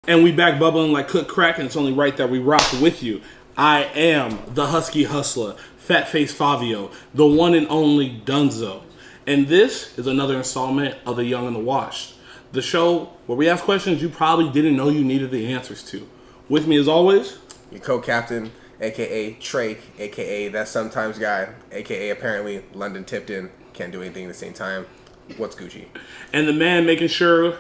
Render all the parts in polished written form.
And we back bubbling like cooked crack, and it's only right that we rock with you. I am the Husky Hustler, Fat Face Favio, the one and only Dunzo. And this is another installment of The Young and the Washed, the show where we ask questions you probably didn't know you needed the answers to. With me as always, your co-captain, a.k.a. Trake, a.k.a. that sometimes guy, a.k.a. apparently London Tipton, can't do anything at the same time. What's Gucci? And the man making sure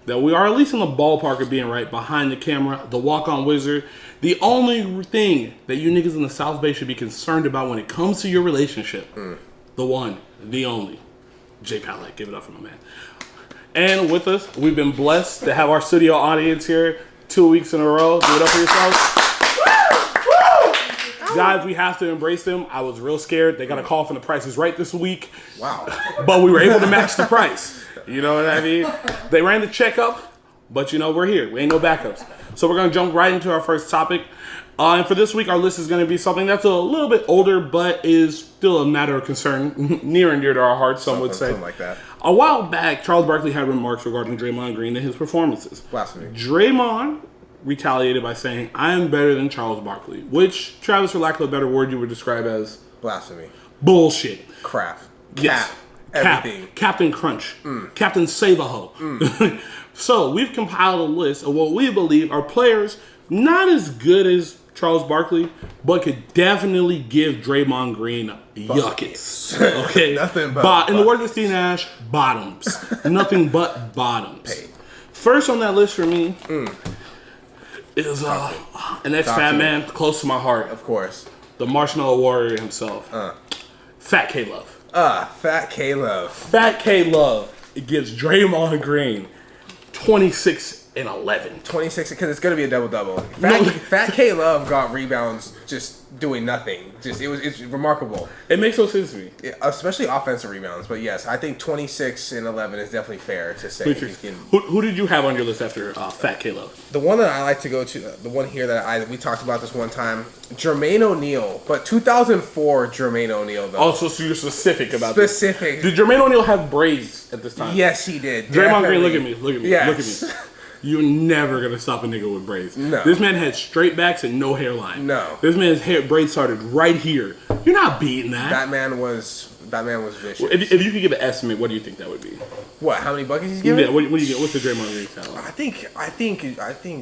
that we are at least in the ballpark of being right behind the camera, the walk-on wizard, the only thing that you niggas in the South Bay should be concerned about when it comes to your relationship. The one, the only, Jay Palette. Give it up for my man. And with us, we've been blessed to have our studio audience here 2 weeks in a row. Give it up for yourselves. Guys, we have to embrace them. I was real scared. They got a call from The Price is Right this week. Wow. But we were able to match the price. You know what I mean? They ran the checkup, but you know, we're here. We ain't no backups. So we're going to jump right into our first topic. And for this week, our list is going to be something that's a little bit older, but is still a matter of concern, near and dear to our hearts, some would say. Something like that. A while back, Charles Barkley had remarks regarding Draymond Green and his performances. Blasphemy. Draymond retaliated by saying, I am better than Charles Barkley, which, Travis, for lack of a better word, you would describe as blasphemy. Bullshit. Crap. Yes. Everything. Captain Crunch. Captain Save-A-Ho. So we've compiled a list of what we believe are players not as good as Charles Barkley, but could definitely give Draymond Green yuckets. Okay? Nothing but in the words of Steve Nash, bottoms. Nothing but bottoms. Hey. First on that list for me is an ex-fat man close to my heart. Of course. The Marshmallow Warrior himself. Fat K-Love. Fat K-Love. Fat K-Love. It gives Draymond Green 26 and 11. 26, because it's going to be a double-double. Fat K-Love got rebounds just doing nothing. It's remarkable. It makes no sense to me. Yeah, especially offensive rebounds. But yes, I think 26 and 11 is definitely fair to say. Who did you have on your list after Fat K-Love? The one that I like to go to, the one here that we talked about this one time, Jermaine O'Neal. But 2004 Jermaine O'Neal, though. Also, so you're specific about this. Specific. Did Jermaine O'Neal have braids at this time? Yes, he did. Draymond Green, look at me. Yes. Look at me. You're never going to stop a nigga with braids. No. This man had straight backs and no hairline. No. This man's braids started right here. You're not beating that. That man was vicious. Well, if you could give an estimate, what do you think that would be? What? How many buckets he's giving? Yeah, what do you get? What's the Draymond Green salary? I think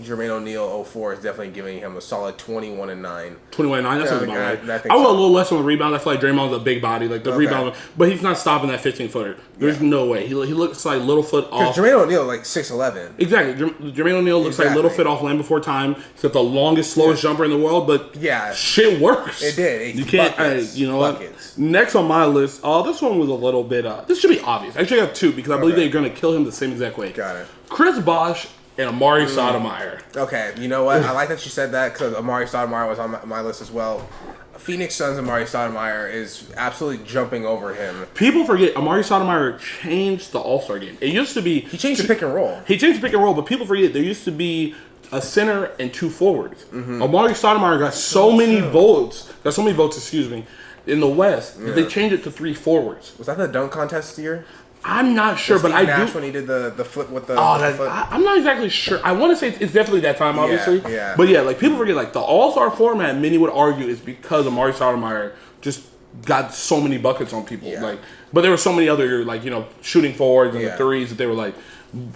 Jermaine O'Neal 04 is definitely giving him a solid 21 and 9. 21 and 9. That sounds about right. I think I was so. a little less on the rebound. I feel like Draymond's a big body, like the rebound, but he's not stopping that 15-footer. There's no way. He looks like Littlefoot off. Jermaine O'Neal like 6'11". Exactly. Jermaine O'Neal looks like Littlefoot off Land Before Time. He's got the longest, slowest jumper in the world, but shit works. It did. You can't. You know buckets. What? Next on my list, this one was a little bit. This should be obvious. Actually, I have two because I believe they're going to kill him the same exact way. Got it. Chris Bosh and Amari Stoudemire. Okay, you know what? I like that you said that because Amari Stoudemire was on my list as well. Phoenix Suns Amari Stoudemire is absolutely jumping over him. People forget Amari Stoudemire changed the All-Star game. It used to be he changed the pick and roll. He changed the pick and roll, but people forget there used to be a center and two forwards. Amari Stoudemire got so many votes. Excuse me. In the West, they changed it to 3 forwards. Was that the dunk contest year? I'm not sure, but I do. When he did the flip with the. Foot. I'm not exactly sure. I want to say it's definitely that time, obviously. Yeah. But yeah, like people forget, like the All-Star format. Many would argue is because Amari Stoudemire just got so many buckets on people. Yeah. Like, but there were so many other shooting forwards and the threes that they were like,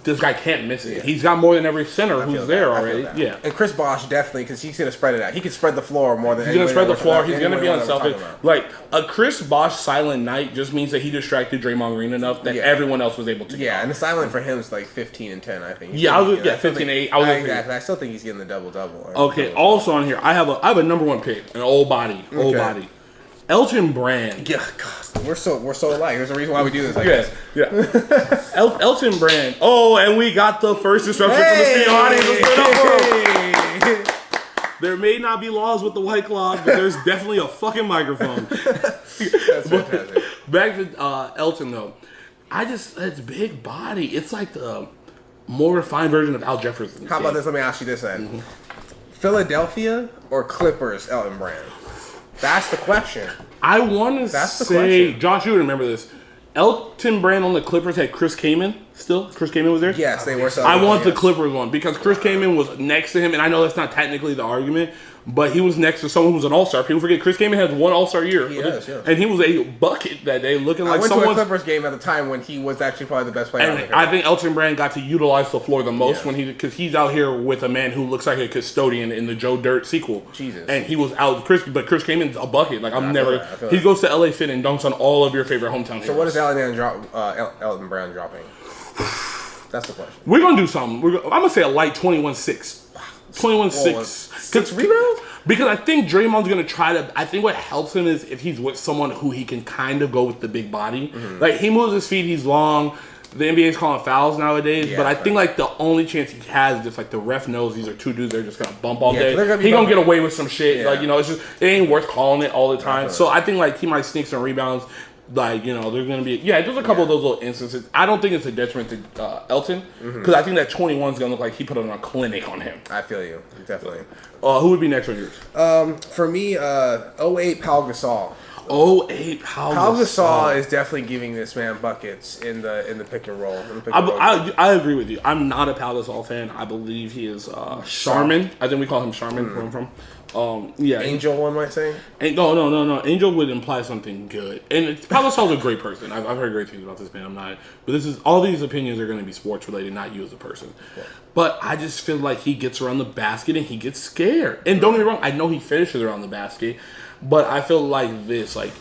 this guy can't miss it. Yeah. He's got more than every center who's there already. Yeah. And Chris Bosh definitely, because he's going to spread it out. He can spread the floor more than he's going to spread the floor. He's going to be unselfish. Like, a Chris Bosh silent night just means that he distracted Draymond Green enough that everyone else was able to and the silent for him is like 15 and 10, I think. 15 and 8. Exactly. I still think he's getting the double-double. Okay, also on here, I have a number one pick, an old body. Elton Brand. Yeah, gosh, we're so alike. There's a reason why we do this, I guess. Yeah. Elton Brand. Oh, and we got the first disruption from the studio audience. Let's put it up. There may not be laws with the White Claw, but there's definitely a fucking microphone. That's fantastic. Back to Elton, though. It's big body. It's like the more refined version of Al Jefferson. How about this? Let me ask you this then. Philadelphia or Clippers, Elton Brand? That's the question. I want to say, Josh, you remember this. Elton Brand on the Clippers had Chris Kaman still. Chris Kaman was there? Yes, they were. I want the Clippers one because Chris Kaman was next to him, and I know that's not technically the argument, but he was next to someone who was an all-star. People forget Chris Kaman has one all-star year. And he was a bucket that day, looking like someone. I went to a Clippers game at the time when he was actually probably the best player. And I think Elton Brand got to utilize the floor the most because he's out here with a man who looks like a custodian in the Joe Dirt sequel. Jesus. And he was out. Chris Kaman's a bucket. Like he goes to LA Fit and dunks on all of your favorite hometown. So what is Elton Brand dropping? That's the question. We're gonna do something. I'm gonna say a light 21-6. 21-6. 6 rebounds? Because I think Draymond's going to try to... I think what helps him is if he's with someone who he can kind of go with the big body. Mm-hmm. Like, he moves his feet, he's long. The NBA's calling fouls nowadays. But I think, like, the only chance he has is just, like, the ref knows these are two dudes they're just going to bump all day. He's going to get away with some shit. Yeah. Like, it's just... It ain't worth calling it all the time. Definitely. So I think, like, he might sneak some rebounds. Like, there's going to be... Yeah, there's a couple of those little instances. I don't think it's a detriment to Elton. Because I think that 21 is going to look like he put on a clinic on him. I feel you. Definitely. Who would be next on yours? For me, 08 Pau Gasol. 08 Pau Gasol is definitely giving this man buckets in the pick and roll. I agree with you. I'm not a Pau Gasol fan. I believe he is Charmin. I think we call him Charmin. Where I'm from. Angel, one might say. No. Angel would imply something good. And Pau Gasol's a great person. I've heard great things about this man. I'm not, but this is all these opinions are going to be sports related, not you as a person. Yeah. But I just feel like he gets around the basket and he gets scared. And don't get me wrong, I know he finishes around the basket, but I feel like this, like.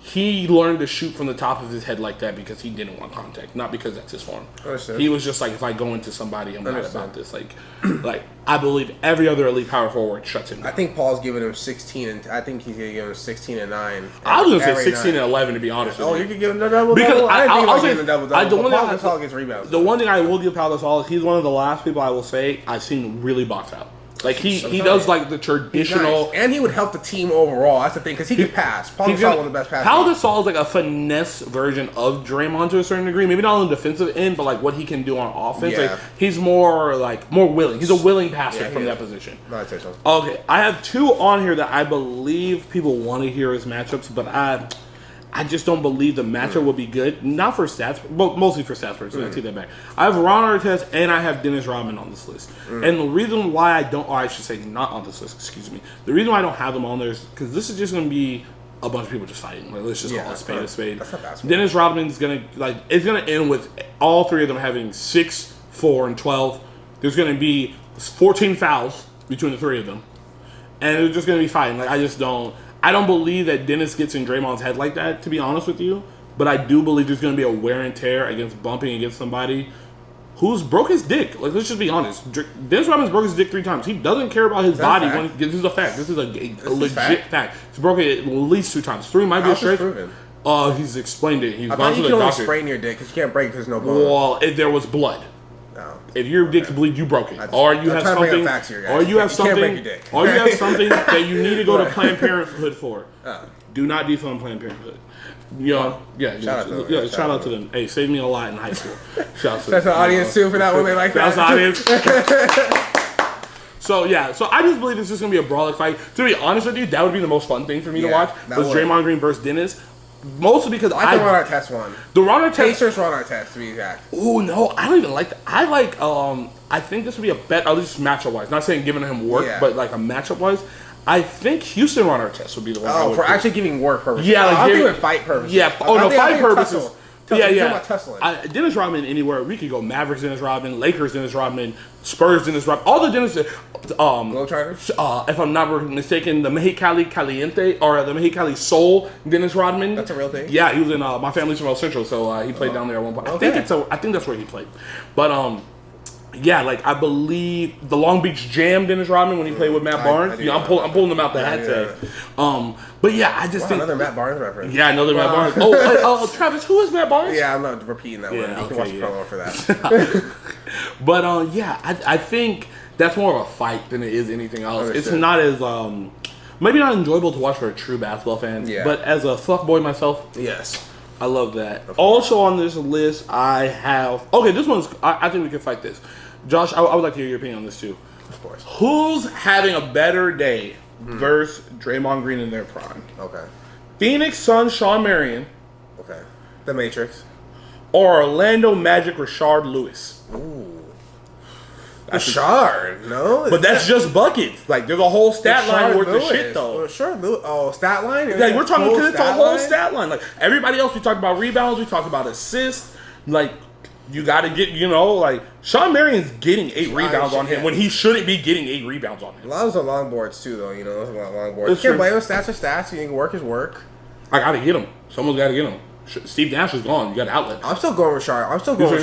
He learned to shoot from the top of his head like that because he didn't want contact, not because that's his form. Understood. He was just like, if I go into somebody, I'm not about this. Like I believe every other elite power forward shuts him down. I think Paul's giving him 16, and I think he's gonna give him 16 and 9. I was gonna say 16 and 11 to be honest with you. Oh, you could give him the double. Because I'll say the double. Pau Gasol gets rebounds. The one thing I will give Pau Gasol is he's one of the last people I will say I've seen really box out. Like, he does, like, the traditional... Nice. And he would help the team overall. That's the thing, because he can pass. Pau Gasol one of the best passers. Pau Gasol is, like, a finesse version of Draymond to a certain degree. Maybe not on the defensive end, but, like, what he can do on offense. Yeah. Like, he's more willing. He's a willing passer from that position. No, I'd say so. Okay, I have two on here that I believe people want to hear as matchups, but I just don't believe the matchup will be good. Not for stats, but mostly for stats purposes. I take that back. I have Ron Artest and I have Dennis Rodman on this list. And the reason why I don't, or I should say not on this list, excuse me. The reason why I don't have them on there is because this is just going to be a bunch of people just fighting. Like, let's just call it spade a spade. That's not basketball. Dennis Rodman's going to, it's going to end with all three of them having 6, 4, and 12. There's going to be 14 fouls between the three of them. And they're just going to be fighting. Like, I don't believe that Dennis gets in Draymond's head like that, to be honest with you. But I do believe there's going to be a wear and tear against bumping against somebody who's broke his dick. Like, let's just be honest. Dennis Rodman's broke his dick 3 times. He doesn't care about his body. This is a fact. This is a legit fact. He's broken it at least 2 times. 3 might be a stretch. He's explained it. He's gone to the doctor. You can only sprain your dick because you can't break it because there's no bone. Well, if there was blood. If your dick bleeds, you broke it. Or you have something. Or you have something. Or you have something that you need to go to Planned Parenthood for. Do not defund Planned Parenthood. Shout out to them. Hey, saved me a lot in high school. Shout out to that's the audience too for that one. They like that. That's the audience. So I just believe it's just gonna be a brawling fight. To be honest with you, that would be the most fun thing for me to watch. Was Draymond Green versus Dennis. Mostly because I think Ron Artest won. The Ron Artest. Pacers Ron Artest, to be exact. Oh, no. I don't even like that. I like, I think this would be a bet, at least matchup-wise. Not saying giving him work, but like a matchup-wise. I think Houston Ron Artest would be the one. Oh, for actually giving work purposes. Yeah, like I think with fight purposes. Yeah. Fight purposes. Yeah. Dennis Rodman anywhere. We could go Mavericks Dennis Rodman, Lakers Dennis Rodman, Spurs Dennis Rodman. All the Dennis... Globetrotters? If I'm not mistaken, the Mexicali Caliente or the Mexicali Soul Dennis Rodman. That's a real thing? Yeah, he was in... my family's from El Centro, so he played down there at one point. Okay. I think that's where he played. But... yeah, like I believe the Long Beach Jam, Dennis Rodman, when he played with Matt Barnes. I'm pulling them out the hat today. But yeah, I just think another Matt Barnes reference. Yeah, another Matt Barnes. Oh, Travis, who is Matt Barnes? Yeah, I'm not repeating that one. You can watch the promo for that. But I think that's more of a fight than it is anything else. It's not as maybe not enjoyable to watch for a true basketball fan. Yeah. But as a fuckboy myself, yes. I love that. Also on this list, I have... Okay, this one's... I think we can fight this. Josh, I would like to hear your opinion on this too. Of course. Who's having a better day versus Draymond Green in their prime? Okay. Phoenix Suns, Sean Marion. Okay. The Matrix. Or Orlando Magic Rashard Lewis. Ooh. Rashard, no? But that's just buckets. Like, there's a whole stat line worth of shit, though. Rashard Lewis. Oh, stat line? Like, we're talking, because it's a whole stat line. Like, everybody else, we talked about rebounds, we talked about assists. Like, you got to get, like, Sean Marion's getting 8 rebounds on him when he shouldn't be getting 8 rebounds on him. A lot of those are long boards, too, though. There's a lot of long boards. You can't blame him. Stats are stats. You can work his work. I got to get him. Someone's got to get him. Steve Nash is gone. You got outlets. I'm still going with Rashard. I'm going with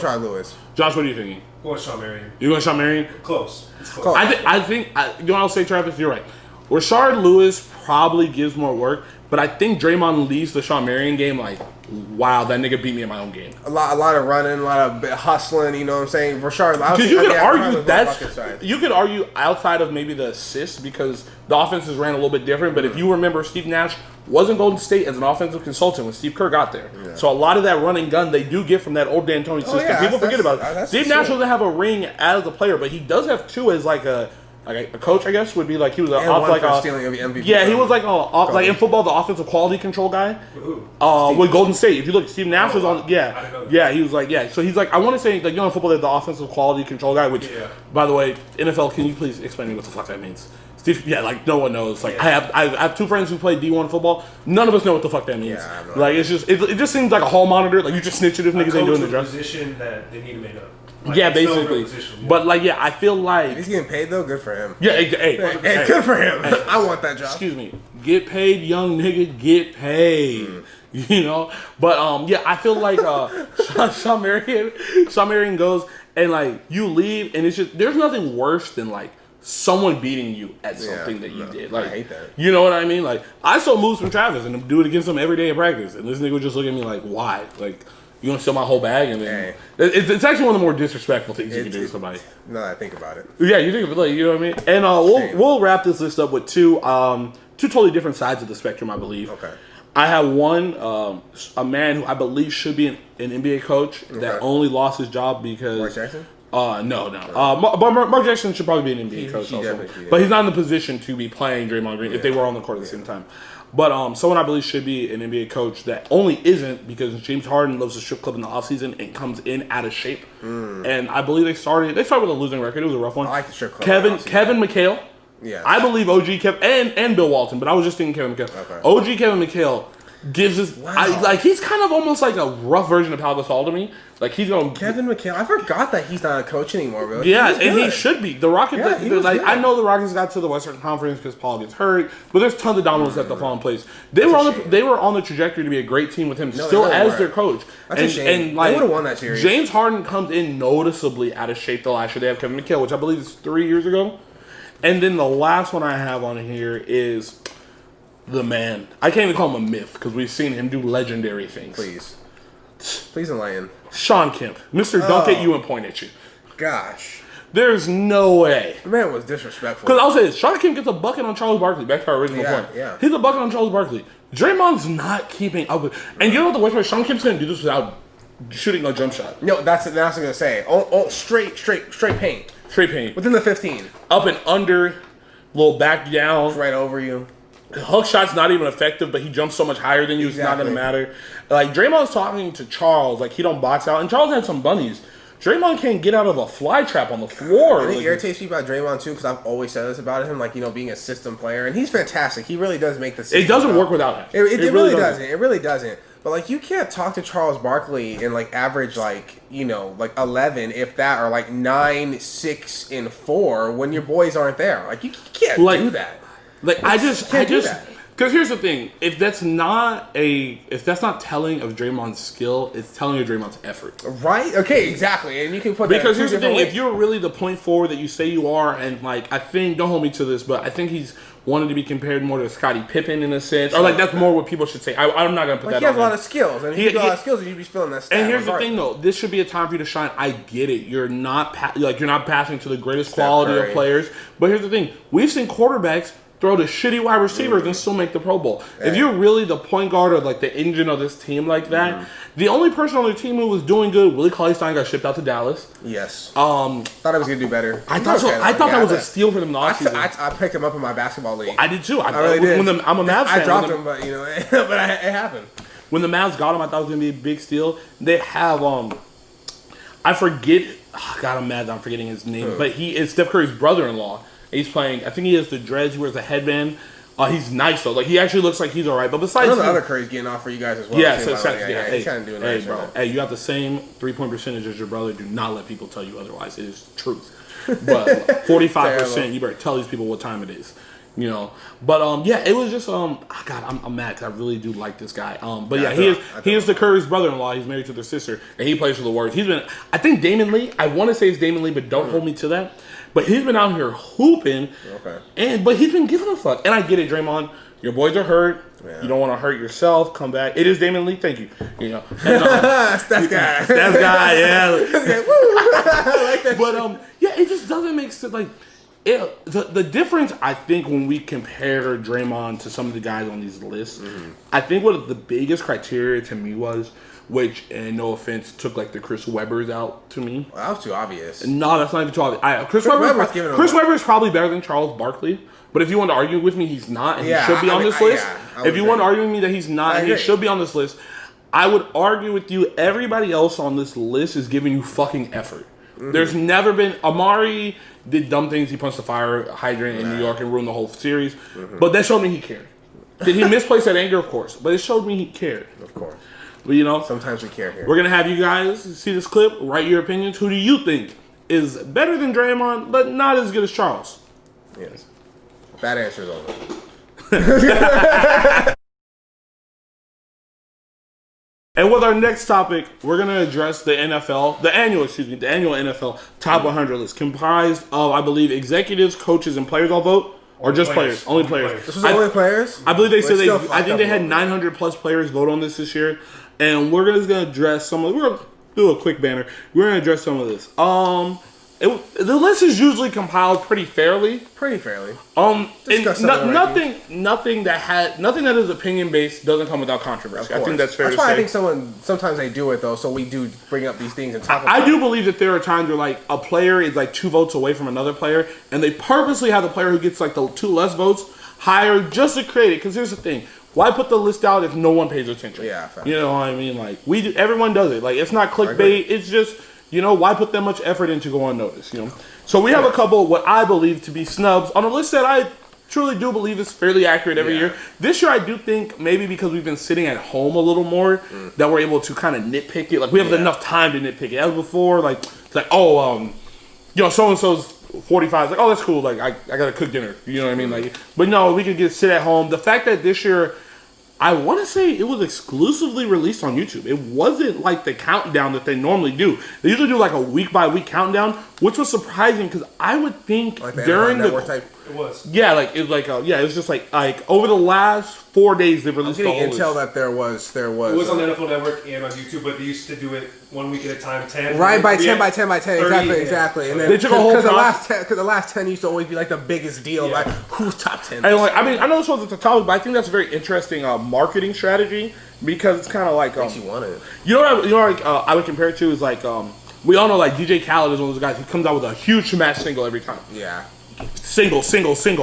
Rashard Lewis. Josh, what are you thinking? Going Sean Marion. You going Sean Marion? Close. It's close. I think you know what I'll say, Travis? You're right. Rashard Lewis probably gives more work, but I think Draymond leads the Sean Marion game like, wow, that nigga beat me in my own game. A lot of running, a lot of hustling, you know what I'm saying? Rashard, because you could argue outside of maybe the assists because the offenses ran a little bit different, but if you remember, Steve Nash was in Golden State as an offensive consultant when Steve Kerr got there. Yeah. So a lot of that running gun they do get from that old D'Antoni system. Yeah, people forget about it. Steve Nash doesn't have a ring as a player, but he does have 2 as like a coach, I guess, would be like he was stealing of MVP. Yeah, he was like like in football, the offensive quality control guy. With Golden State. If you look, Steve Nash was on. Yeah, he was like So he's like, I want to say like in football, they're the offensive quality control guy. Which, by the way, NFL, can you please explain to me what the fuck that means? Steve, like no one knows. Like I have 2 friends who play D1 football. None of us know what the fuck that means. Yeah, like it's just it just seems like a hall monitor. Like you just snitch it if niggas ain't doing the job. Position that they need to make up. Like, yeah, basically. But like, I feel like if he's getting paid though. Good for him. Yeah, hey, good for him. Hey, I want that job. Excuse me. Get paid, young nigga. Get paid. But I feel like Sean Marion goes and like you leave, and it's just there's nothing worse than like someone beating you at something that you did. Like, I hate that. You know what I mean? Like I still moves from Travis and do it against him every day in practice, and this nigga would just look at me like, why? Like. You gonna steal my whole bag, and then it's actually one of the more disrespectful things you can do to somebody. No, I think about it. Yeah, you think of it, like, you know what I mean. And we'll wrap this list up with two totally different sides of the spectrum, I believe. Okay. I have one a man who I believe should be an NBA coach that only lost his job because Mark Jackson. No. Mark Jackson should probably be an NBA coach also, but he's not in the position to be playing Draymond Green if they were on the court at the same time. But someone I believe should be an NBA coach that only isn't because James Harden loves the strip club in the offseason and comes in out of shape. And I believe they started with a losing record. It was a rough one. I like the strip club. Kevin McHale. Yeah. I believe OG Kevin and Bill Walton, but I was just thinking Kevin McHale. Okay. OG Kevin McHale gives us he's kind of almost like a rough version of Pau Gasol to me. Like he's going Kevin McHale. I forgot that he's not a coach anymore, bro. Yeah, and he should be. The Rockets, I know the Rockets got to the Western Conference because Paul gets hurt, but there's tons of dominoes that fall in place. They were on the trajectory to be a great team with him as their coach. That's a shame. And like, they would have won that series. James Harden comes in noticeably out of shape the last year. They have Kevin McHale, which I believe is 3 years ago. And then the last one I have on here is the man. I can't even call him a myth because we've seen him do legendary things. Please enlighten. Sean Kemp. Mr. Dunk at you and point at you. Gosh. There's no way. The man was disrespectful. Because I'll say this. Sean Kemp gets a bucket on Charles Barkley. Back to our original point. Yeah. He's a bucket on Charles Barkley. Draymond's not keeping up with. And you know what the worst part? Sean Kemp's going to do this without shooting a jump shot. No, that's what I was going to say. Straight paint. Straight paint. Within the 15. Up and under. Little back down. It's right over you. Hook shot's not even effective, but he jumps so much higher than you, it's not going to matter. Like, Draymond's talking to Charles, like, he don't box out. And Charles had some bunnies. Draymond can't get out of a fly trap on the floor. I think it irritates me about Draymond, too, because I've always said this about him, like, being a system player. And he's fantastic. He really does make the system. It doesn't work without him. It really doesn't. It really doesn't. But, like, you can't talk to Charles Barkley and, like, average, like, 11, if that, or, like, 9, 6, and 4 when your boys aren't there. Like, you can't do that. Like, I just, because here's the thing: if that's not telling of Draymond's skill, it's telling of Draymond's effort. Right? Okay, exactly. And you can put that because here's the thing: if you're really the point forward that you say you are, and like I think, don't hold me to this, but I think he's wanted to be compared more to Scottie Pippen in a sense, or like that's more what people should say. I'm not gonna put that. He has a lot of skills, and he has a lot of skills, and you'd be feeling that. And here's the thing, though: this should be a time for you to shine. I get it. You're not you're not passing to the greatest quality of players, but here's the thing: we've seen quarterbacks throw to shitty wide receivers and still make the Pro Bowl. Hey. If you're really the point guard or like the engine of this team like that, the only person on the team who was doing good, Willie Cauley-Stein, got shipped out to Dallas. Yes. Thought I was gonna do better. I thought that was a steal for them last season. I picked him up in my baskall league. I did too. I really did. I'm a Mavs fan. I dropped him, but but it happened. when the Mavs got him, I thought it was gonna be a big steal. They have I forget. Oh God, I'm mad that I'm forgetting his name. But he is Steph Curry's brother-in-law. He's playing. I think he has the dreads. He wears a headband. He's nice though. Like he actually looks like he's all right. But besides, I know the other Curry's getting off for you guys as well. yeah, He's kind of doing hey, nice, bro. right? Hey, you got the same 3-point percentage as your brother. Do not let people tell you otherwise. It is truth. But 45%. You better tell these people what time it is. You know, but yeah, it was just God, I'm mad because I really do like this guy. But yeah, he is the Curry's brother-in-law. He's married to their sister, and he plays for the Warriors. He's been, I think Damon Lee. I want to say it's Damon Lee, but don't hold me to that. But he's been out here hooping, but he's been giving a fuck. And I get it, Draymond. Your boys are hurt. Yeah. You don't want to hurt yourself. Come back. It is Damon Lee. Thank you. You know, and, that guy. That guy. Yeah. I like that. But yeah, it just doesn't make sense. Like. The difference, I think, when we compare Draymond to some of the guys on these lists, I think what the biggest criteria to me was, which, and no offense, took like the Chris Webbers out to me. Well, that was too obvious. No, that's not even too obvious. Chris Webber is probably better than Charles Barkley. But if you want to argue with me, he's not, and he should be on this list. If you want to argue with me that he's not, and he should be on this list, I would argue with you. Everybody else on this list is giving you fucking effort. There's never been Amari did dumb things. He punched the fire hydrant in New York and ruined the whole series. But that showed me he cared. Did he misplace that anger? Of course. But it showed me he cared. Of course. But you know, sometimes we care here. We're gonna have you guys see this clip, write your opinions. Who do you think is better than Draymond, but not as good as Charles? Yes. That answer is over. And with our next topic, we're going to address the annual NFL Top 100 list, comprised of, I believe, executives, coaches, and players all vote, or just players? Only players. This was only players? I believe they said I think they had 900 plus players vote on this year, and we're just going to address we're going to do a quick banner. We're going to address some of this. The list is usually compiled pretty fairly. Nothing that is opinion based doesn't come without controversy. I think that's fair to say. That's why I think sometimes they do it though, so we do bring up these things and talk about I do believe that there are times where like a player is like 2 votes away from another player, and they purposely have the player who gets like the 2 less votes higher just to create it. Because here's the thing. Why put the list out if no one pays attention? Yeah, you know what I mean? Like everyone does it. Like it's not clickbait. It's just, you know, why put that much effort in to go unnoticed, you know? So we have a couple what I believe to be snubs on a list that I truly do believe is fairly accurate every year. This year I do think maybe because we've been sitting at home a little more that we're able to kind of nitpick it. Like we have enough time to nitpick it. As before, like it's like, you know, so-and-so's 45. It's like, oh, that's cool. Like I got to cook dinner. You know what I mean? Like, but no, we could sit at home. The fact that this year, I want to say it was exclusively released on YouTube. It wasn't like the countdown that they normally do. They usually do like a week-by-week countdown, which was surprising because I would think like during the type. It was. Yeah, like it was like it was just like over the last 4 days they've released the whole list. Intel that there was. It was on the NFL Network and on YouTube, but they used to do it 1 week at a time, 10. Right, by 10 by 10 by 10. Exactly. And then they took a whole because the last 10 used to always be like the biggest deal. Like who's top 10? And like I mean, I know this wasn't the topic, but I think that's a very interesting marketing strategy because it's kind of like makes you want it. You know what I would compare it to is like we all know like DJ Khaled is one of those guys who comes out with a huge smash single every time. Yeah. Single.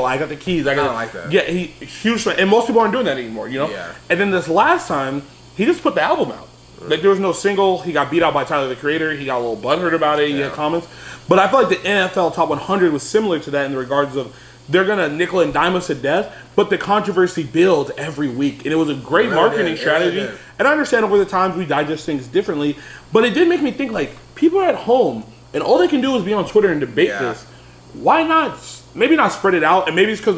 I got the keys. I don't like that. Yeah, he huge, and most people aren't doing that anymore. You know. Yeah. And then this last time, he just put the album out. Like there was no single. He got beat out by Tyler the Creator. He got a little butthurt about it. He had comments. But I feel like the NFL Top 100 was similar to that in the regards of they're gonna nickel and dime us to death, but the controversy builds every week, and it was a great marketing strategy. And I understand over the times we digest things differently, but it did make me think like people are at home and all they can do is be on Twitter and debate this. Why not? Maybe not spread it out, and maybe it's because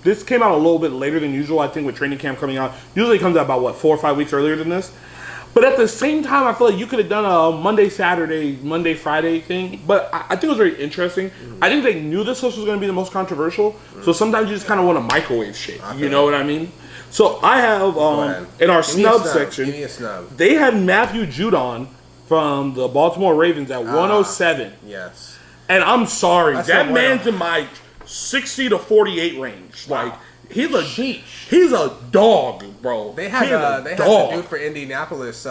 this came out a little bit later than usual. I think with training camp coming out, usually it comes out about 4 or 5 weeks earlier than this. But at the same time, I feel like you could have done a Monday, Saturday, Monday, Friday thing. But I think it was very interesting. I think they knew this list was going to be the most controversial. So sometimes you just kind of want to microwave shit. You know what I mean? So I have in our snub section, give me a snub. They had Matthew Judon from the Baltimore Ravens at 107. Yes. And I'm sorry, that man's in my 60 to 48 range. Like he's a dog, bro. They had the dude for Indianapolis,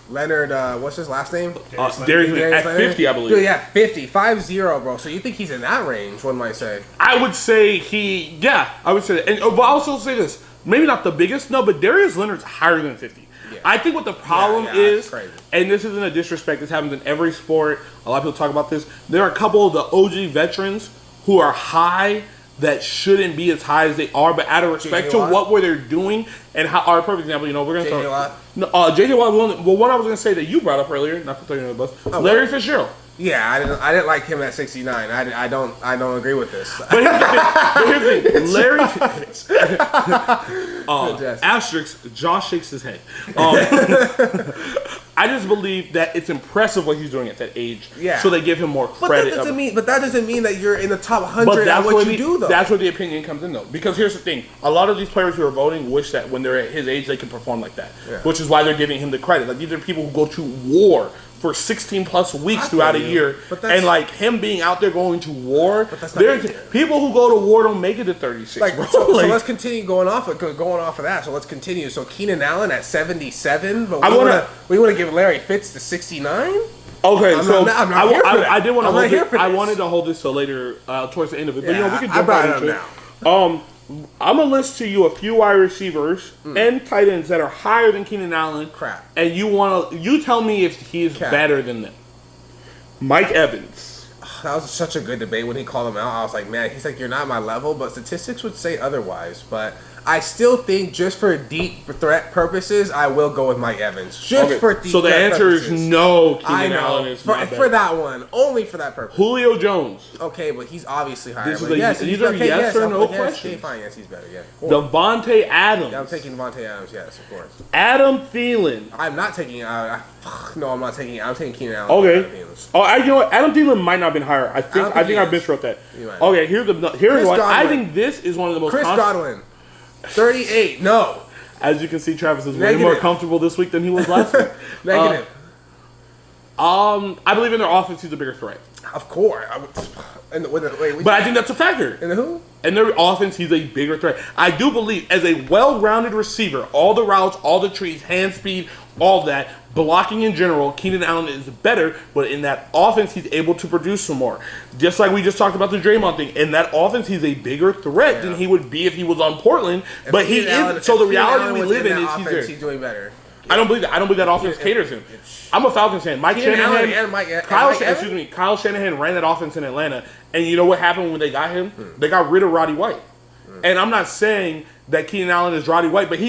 Leonard. What's his last name? Darius at 50, I believe. Dude, yeah, 50, bro. So you think he's in that range? One might say. I would say I would say that. And but I'll also say this: maybe not the biggest, no, but Darius Leonard's higher than 50. I think what the problem is, crazy. and this isn't a disrespect, this happens in every sport. A lot of people talk about this. There are a couple of the OG veterans who are high that shouldn't be as high as they are, but out of respect to what were they doing and how. Our perfect example, we're gonna J.J. Watt. No, J.J. Watt. Well, what I was gonna say that you brought up earlier, not to throw you under the bus, Larry Fitzgerald. Yeah, I didn't like him at 69. I don't agree with this. But here's the thing. Larry asterisk, Josh shakes his head. I just believe that it's impressive what he's doing at that age. Yeah. So they give him more credit. But that doesn't mean that you're in the top 100 at what you do, though. That's where the opinion comes in, though. Because here's the thing. A lot of these players who are voting wish that when they're at his age, they can perform like that. Yeah. Which is why they're giving him the credit. Like, these are people who go to war for 16 plus weeks throughout a year, and like him being out there going to war. People who go to war don't make it to 36. Like, so let's continue going off of that. So let's continue. So Keenan Allen at 77, but we want to give Larry Fitz to 69. Okay, I did want to hold this. I wanted to hold this till later, towards the end of it. But we can jump right into it now. I'm gonna list to you a few wide receivers and tight ends that are higher than Keenan Allen. Crap. And you tell me if he is better than them. Mike Evans. That was such a good debate when he called him out. I was like, man, he's like, you're not my level, but statistics would say otherwise. But I still think just for deep threat purposes, I will go with Mike Evans. For deep threat purposes. So the answer is no, Keenan Allen is not better. For that one. Only for that purpose. Julio Jones. Okay, but he's obviously higher. These are yes or no questions. Okay, fine, yes, he's better, yeah. Devontae Adams. Yeah, I'm taking Devontae Adams, yes, of course. Adam Thielen. I'm not taking I'm taking Keenan Allen. Okay. You know what? Adam Thielen might not have been higher. I think I miswrote that. Okay, here's one. I think this is one of the most. Chris Godwin. 38. No. As you can see, Travis is way more comfortable this week than he was last week. Negative. I believe in their offense, he's a bigger threat. Of course. But I think that's a factor. In the who? In their offense, he's a bigger threat. I do believe, as a well-rounded receiver, all the routes, all the trees, hand speed, all that, blocking in general, Keenan Allen is better, but in that offense, he's able to produce some more. Just like we just talked about the Draymond thing. In that offense, he's a bigger threat than he would be if he was on Portland. But he is. So the reality we live in is he's doing better. I don't believe that. I don't believe that offense caters him. I'm a Falcons fan. Kyle Shanahan ran that offense in Atlanta, and you know what happened when they got him? They got rid of Roddy White. And I'm not saying that Keenan Allen is Roddy White, but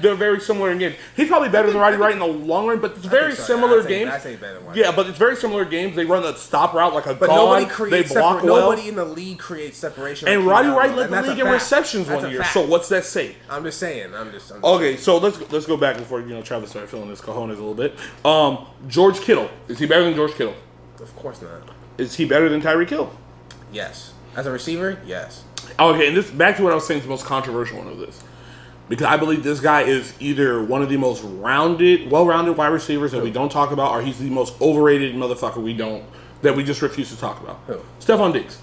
they're very similar in games. He's probably better than Roddy White in the long run, but it's very similar games. Yeah, but it's very similar games. They run the stop route like a gone. They block well. Nobody in the league creates separation. And Roddy White led the league in receptions one year. So what's that say? I'm just saying. Okay, so let's go back before Travis started feeling his cojones a little bit. George Kittle, is he better than George Kittle? Of course not. Is he better than Tyreek Hill? Yes. As a receiver, yes. Okay, and this back to what I was saying is the most controversial one of this. Because I believe this guy is either one of the most well-rounded wide receivers that we don't talk about, or he's the most overrated motherfucker that we just refuse to talk about. Who? Stephon Diggs.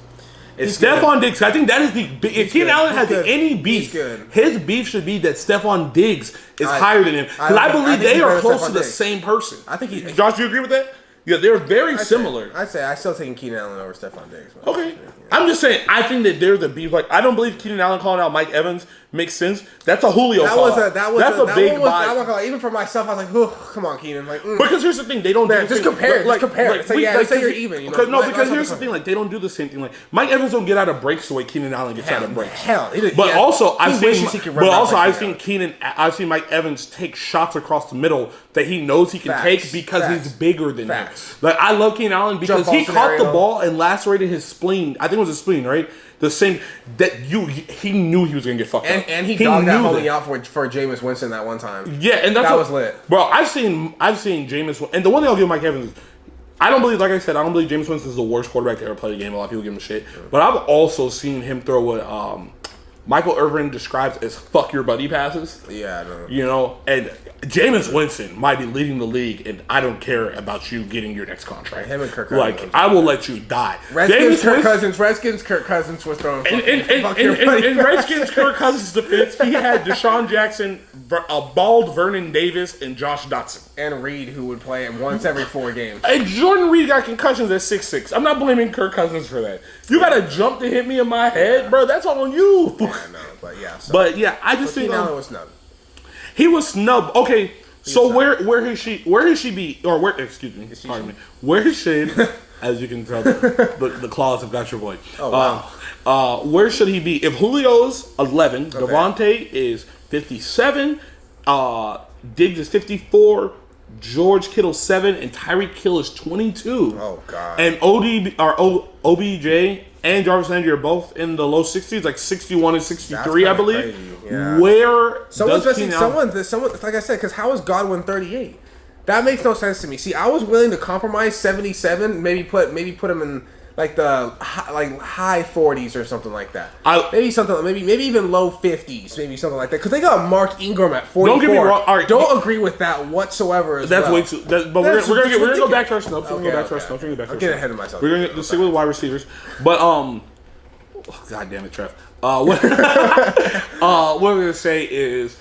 It's Stephon Diggs. I think that is the big. If Keenan Allen has any beef, his beef should be that Stephon Diggs is higher than him. Because I believe they are close to the same person. Josh, do you agree with that? Yeah, they're very similar. I still taking Keenan Allen over Stephon Diggs. Okay. I'm just saying, I think that they're the beef. Like, I don't believe Keenan Allen calling out Mike Evans makes sense. That's a Julio call. That's a big vibe. Even for myself, I was like, oh, come on, Keenan. Like, because here's the thing, they don't do just compare. Like, say you're even. Because here's the thing, like, they don't do the same thing. Like, Mike Evans don't get out of breaks the way Keenan Allen gets out of breaks. But also, I've seen Mike Evans take shots across the middle that he knows he can take because he's bigger than him. Like, I love Keenan Allen because he caught the ball and lacerated his spleen. I think it was his spleen, right? The same that he knew he was gonna get fucked up, and he dogged that homie out for Jameis Winston that one time. Yeah, and that was lit, bro. I've seen Jameis, and the one thing I'll give Mike Evans is, I don't believe Jameis Winston is the worst quarterback to ever play the game. A lot of people give him shit, but I've also seen him throw what Michael Irvin describes as "fuck your buddy" passes. Yeah, I know. And Jameis Winston might be leading the league, and I don't care about you getting your next contract. Him and Kirk Cousins. Like, I will let you die. Redskins, Kirk Cousins was throwing. In Redskins, Kirk Cousins' defense, he had Deshaun Jackson, a bald Vernon Davis, and Josh Dotson. And Reed, who would play once every 4 games. And Jordan Reed got concussions at 6'6". I'm not blaming Kirk Cousins for that. You got to jump to hit me in my head, bro. That's all on you. Yeah, I know, but yeah. I just think Keenan Allen was snubbed. He was snubbed. Okay, So where has she be, or where? Excuse me, pardon me. Where should, as you can tell, the claws have got your boy. Oh wow. Where should he be if Julio's 11, Devontae is 57, Diggs is 54, George Kittle 7, and Tyreek Hill is 22. Oh god. And OBJ and Jarvis Landry are both in the low 60s, like 61 and 63, I believe. Crazy. Yeah. Where someone, like I said, because how is Godwin 38? That makes no sense to me. See, I was willing to compromise 77, maybe put him in like the high 40s or something like that. Maybe even low 50s, maybe something like that. Because they got Mark Ingram at 44. Don't get me wrong. All right, don't agree with that whatsoever. That's way too. But we're gonna go back to our snubs. We're gonna go back to our snubs. I'm getting ahead of myself. We're gonna stick with wide receivers. But God damn it, Trev. What we're gonna say is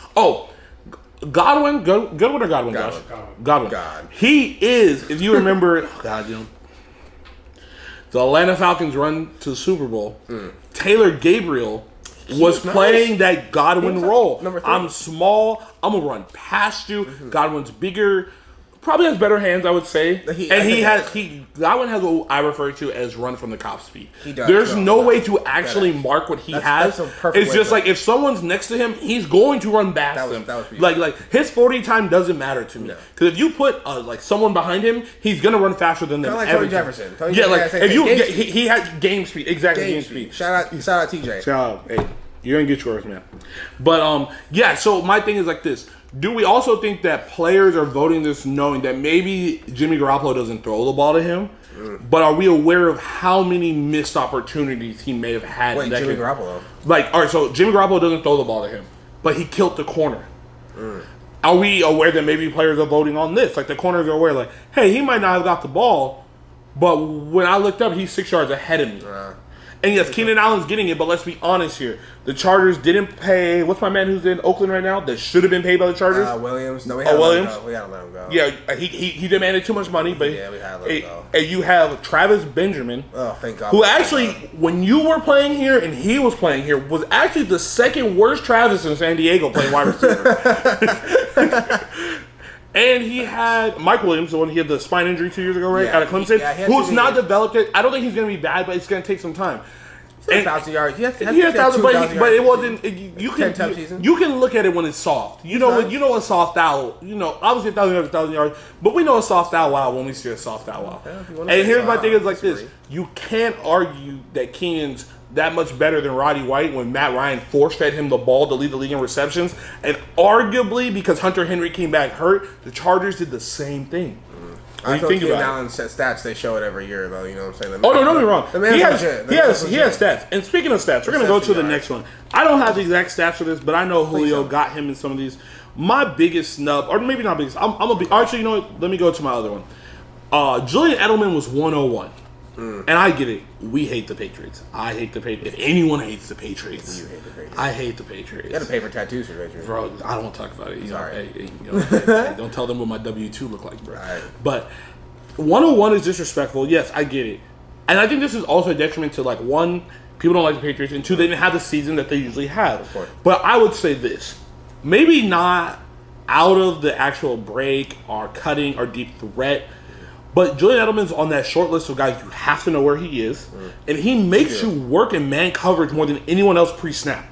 Godwin, Goodwin or Godwin, Josh? Godwin. God. He is, if you remember, the Atlanta Falcons run to the Super Bowl. Taylor Gabriel was playing that Godwin role. Number 3. I'm small. I'm gonna run past you. Godwin's bigger. Probably has better hands, I would say. Godwin has what I refer to as run from the cop speed. He does. There's no way to actually mark what he has. It's just like if someone's next to him, he's going to run past them. Like his 40 time doesn't matter to me. Because if you put like someone behind him, he's gonna run faster than them. Kind of like Tony Jefferson. He had game speed. Exactly, game speed. Shout out TJ. Shout out. Hey, you're gonna get yours, man. But so my thing is like this. Do we also think that players are voting this knowing that maybe Jimmy Garoppolo doesn't throw the ball to him? But are we aware of how many missed opportunities he may have had? Wait, Jimmy Garoppolo? All right, so Jimmy Garoppolo doesn't throw the ball to him, but he killed the corner. Are we aware that maybe players are voting on this? Like the corners are aware, like, hey, he might not have got the ball, but when I looked up, he's 6 yards ahead of me. And yes, Keenan Allen's getting it, but let's be honest here. The Chargers didn't pay. What's my man who's in Oakland right now that should have been paid by the Chargers? Williams. No, we had to let him go. We had to let him go. Yeah, he demanded too much money, but we had to let him go. And you have Travis Benjamin. Oh, thank God. Who actually, when you were playing here and he was playing here, was actually the second worst Travis in San Diego playing wide receiver. And he had Mike Williams, the one he had the spine injury 2 years ago, right? Out of Clemson, who's not developed it. I don't think he's going to be bad, but it's going to take some time. 1,000 yards. He had 1,000, but it wasn't. You can look at it when it's soft. You know a soft owl. Obviously 1,000 yards, but we know a soft owl wow when we see a soft owl wow. And here's my thing is like this: you can't argue that Keenan's that much better than Roddy White when Matt Ryan force-fed him the ball to lead the league in receptions. And arguably, because Hunter Henry came back hurt, the Chargers did the same thing. I think Keenan Allen's stats, they show it every year, though. You know what I'm saying? Don't get me wrong. He has stats. And speaking of stats, we're going to go to the next one. I don't have the exact stats for this, but I know Julio got him in some of these. My biggest snub, or maybe not biggest, I'm going to be, actually, you know what? Let me go to my other one. Julian Edelman was 101. And I get it. We hate the Patriots. I hate the Patriots. If anyone hates the Patriots, you hate the Patriots. I hate the Patriots. You got to pay for tattoos for Patriots. Bro, I don't want to talk about it. Sorry. Hey, don't tell them what my W-2 look like, bro. Right. But 101 is disrespectful. Yes, I get it. And I think this is also a detriment to, like, one, people don't like the Patriots, and two, they didn't have the season that they usually have. Of course. But I would say this. Maybe not out of the actual break or cutting or deep threat, but Julian Edelman's on that short list of guys you have to know where he is, and he makes you work in man coverage more than anyone else pre-snap.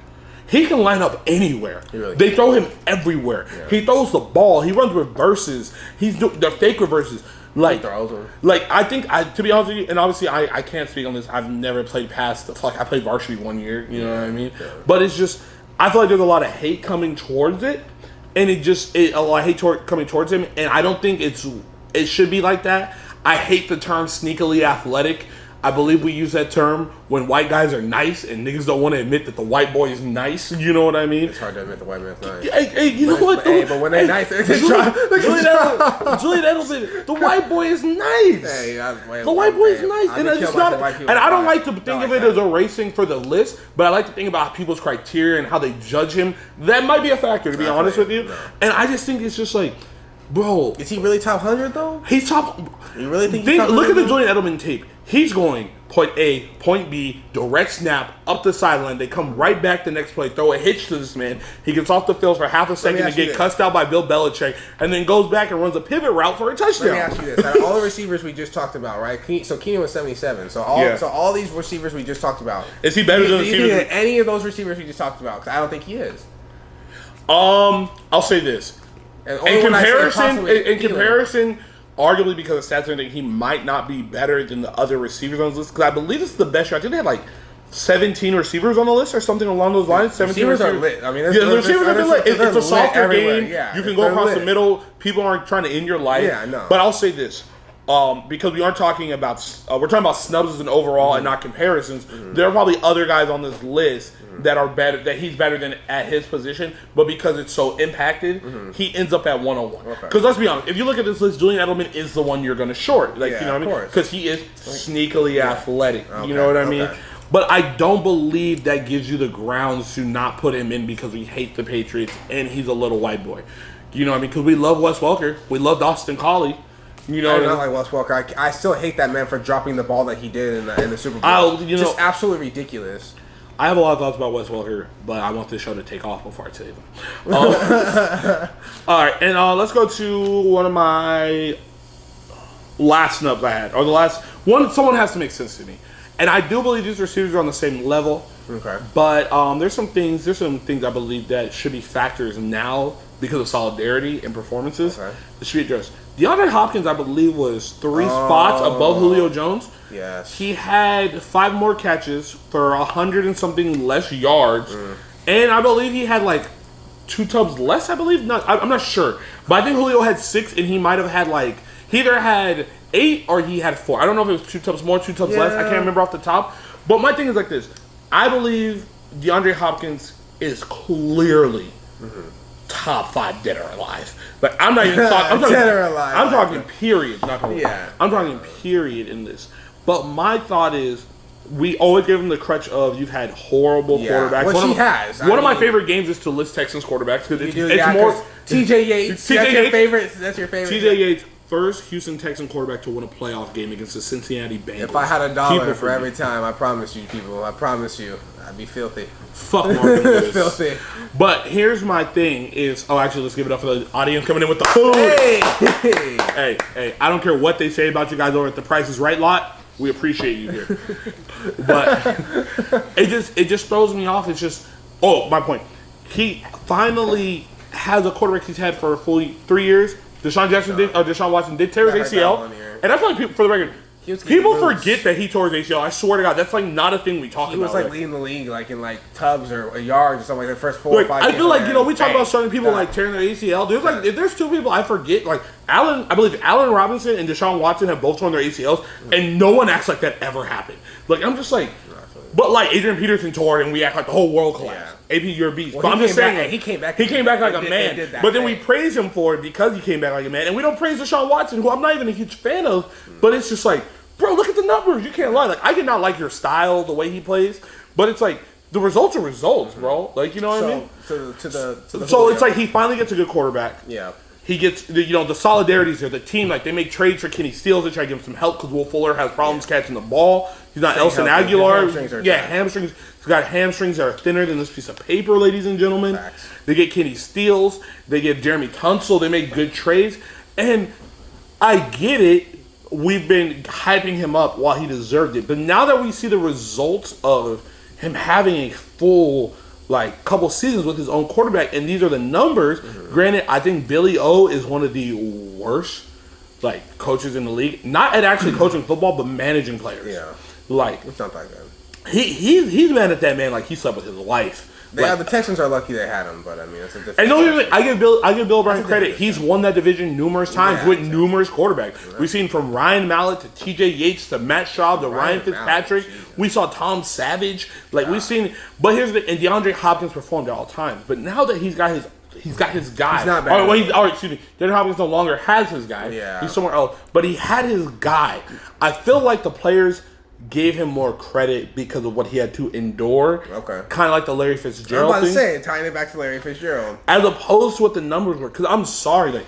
He can line up anywhere. They throw him everywhere. Yeah. He throws the ball. He runs reverses. He's the fake reverses. I think to be honest with you, and obviously I can't speak on this. I've never played past I played varsity 1 year. You know what I mean? Yeah. But it's just I feel like there's a lot of hate coming towards it, and a lot of hate coming towards him, and I don't think it should be like that. I hate the term sneakily athletic. I believe we use that term when white guys are nice and niggas don't want to admit that the white boy is nice. You know what I mean? It's hard to admit the white man's nice. Hey, you know what? But when they're nice, they're Julian Edelman, the white boy is nice. The white boy is nice. And it's not, and I don't like to think of it as a racing for the list, but I like to think about people's criteria and how they judge him. That might be a factor, to be honest with you. And I just think it's just like, Bro, Is he really top 100 though? he's top. You really think he's top Look at 100? the Julian Edelman tape. He's going point A, point B, direct snap up the sideline. They come right back the next play, throw a hitch to this man. He gets off the field for half a second to get cussed out by Bill Belichick, and then goes back and runs a pivot route for a touchdown. Let me ask you this: out of all the receivers we just talked about, right? So Keenan was 77. So all these receivers we just talked about, is he better than do you think any of those receivers we just talked about? Because I don't think he is. I'll say this. And In comparison, arguably because of stats and everything, he might not be better than the other receivers on this list. Because I believe this is the best year. I think they had like 17 receivers on the list or something along those lines. 17 receivers are lit. I mean, the receivers are lit. It's a softer game. Yeah, you can go across the middle. People aren't trying to end your life. Yeah, I know. But I'll say this. Because we aren't talking about, we're talking about snubs as an overall and not comparisons. There are probably other guys on this list that are better, that he's better than at his position, but because it's so impacted, he ends up at 101. Because let's be honest, if you look at this list, Julian Edelman is the one you're going to short. Like, you know what I mean? Because he is sneakily athletic. You know what I mean? But I don't believe that gives you the grounds to not put him in because we hate the Patriots and he's a little white boy. You know what I mean? Because we love Wes Welker. We loved Austin Collie. You know, I don't like Wes Welker. I still hate that man for dropping the ball that he did in the Super Bowl. Just absolutely ridiculous. I have a lot of thoughts about Wes Welker, but I want this show to take off before I say them. All right, and let's go to one of my last snubs I had, or the last one. Someone has to make sense to me, and I do believe these receivers are on the same level. Okay, but there's some things I believe that should be factors now because of solidarity and performances that should be addressed. DeAndre Hopkins, I believe, was 3 spots above Julio Jones. Yes. He had 5 more catches for 100 and something less yards. And I believe he had like 2 tubs less, I believe. I'm not sure. But I think Julio had 6 and he might have had like, he either had 8 or he had 4. I don't know if it was 2 tubs more, 2 tubs less. I can't remember off the top. But my thing is like this. I believe DeAndre Hopkins is clearly top 5 dead or alive. Like I'm not even talking dead or alive. I'm talking period. Not gonna I'm talking period in this. But my thought is, we always give him the crutch of you've had horrible quarterbacks. Which he has. One of my favorite games is to list Texans quarterbacks because it's more TJ Yates. That's your favorite. That's your favorite. TJ Yates, first Houston Texan quarterback to win a playoff game against the Cincinnati Bengals. If I had $1 for every time, I promise you, people. I promise you, I'd be filthy. Fuck Marvin Lewis. Filthy. But here's my thing is, actually, let's give it up for the audience coming in with the food. Hey, I don't care what they say about you guys over at the Price is Right lot. We appreciate you here. But it just throws me off. It's just, my point. He finally has a quarterback he's had for a full 3 years. Deshaun Watson did tear his ACL. And I feel like, for the record, people forget that he tore his ACL. I swear to God, that's like not a thing we talk about. He was like leading the league like in like tubs or yards or something like the first 4 or 5 I feel like, we talk about certain people like tearing their ACL. There's like, if there's 2 people I forget, like I believe Allen Robinson and Deshaun Watson have both torn their ACLs, and no one acts like that ever happened. Like I'm just like, but like Adrian Peterson tore it, and we act like the whole world collapsed. AP, you're a beast. But I'm just saying, he came back. He came back like a man. But then we praise him for it because he came back like a man, and we don't praise Deshaun Watson, who I'm not even a huge fan of. But it's just like, bro, look at the numbers. You can't lie. Like I cannot like your style, the way he plays, but it's like the results are results, bro. Like you know what I mean? So it's like he finally gets a good quarterback. Yeah. He gets the solidarities there. The team, like they make trades for Kenny Stills to try to give him some help because Will Fuller has problems catching the ball. He's not Elson Aguilar. Hamstrings. He's got hamstrings that are thinner than this piece of paper, ladies and gentlemen. Facts. They get Kenny Stills. They get Jeremy Tunsil. They make good trades. And I get it. We've been hyping him up while he deserved it. But now that we see the results of him having a full couple seasons with his own quarterback, and these are the numbers. Granted, I think Billy O is one of the worst coaches in the league. Not at actually coaching football, but managing players. Yeah. It's not that good. He's mad at that man like he slept with his wife. The Texans are lucky they had him, but I mean it's a different. And I give Bill O'Brien credit. He's won that division numerous times with numerous quarterbacks. Right. We've seen from Ryan Mallett to T.J. Yates to Matt Schaub to Ryan Fitzpatrick. We saw Tom Savage. We've seen. But and DeAndre Hopkins performed at all times. But now that he's got his guy. He's not bad. Excuse me. DeAndre Hopkins no longer has his guy. Yeah. He's somewhere else. But he had his guy. I feel like the players gave him more credit because of what he had to endure. Okay. Kind of like the Larry Fitzgerald I'm about thing. to say, tying it back to Larry Fitzgerald. As opposed to what the numbers were. Because I'm sorry.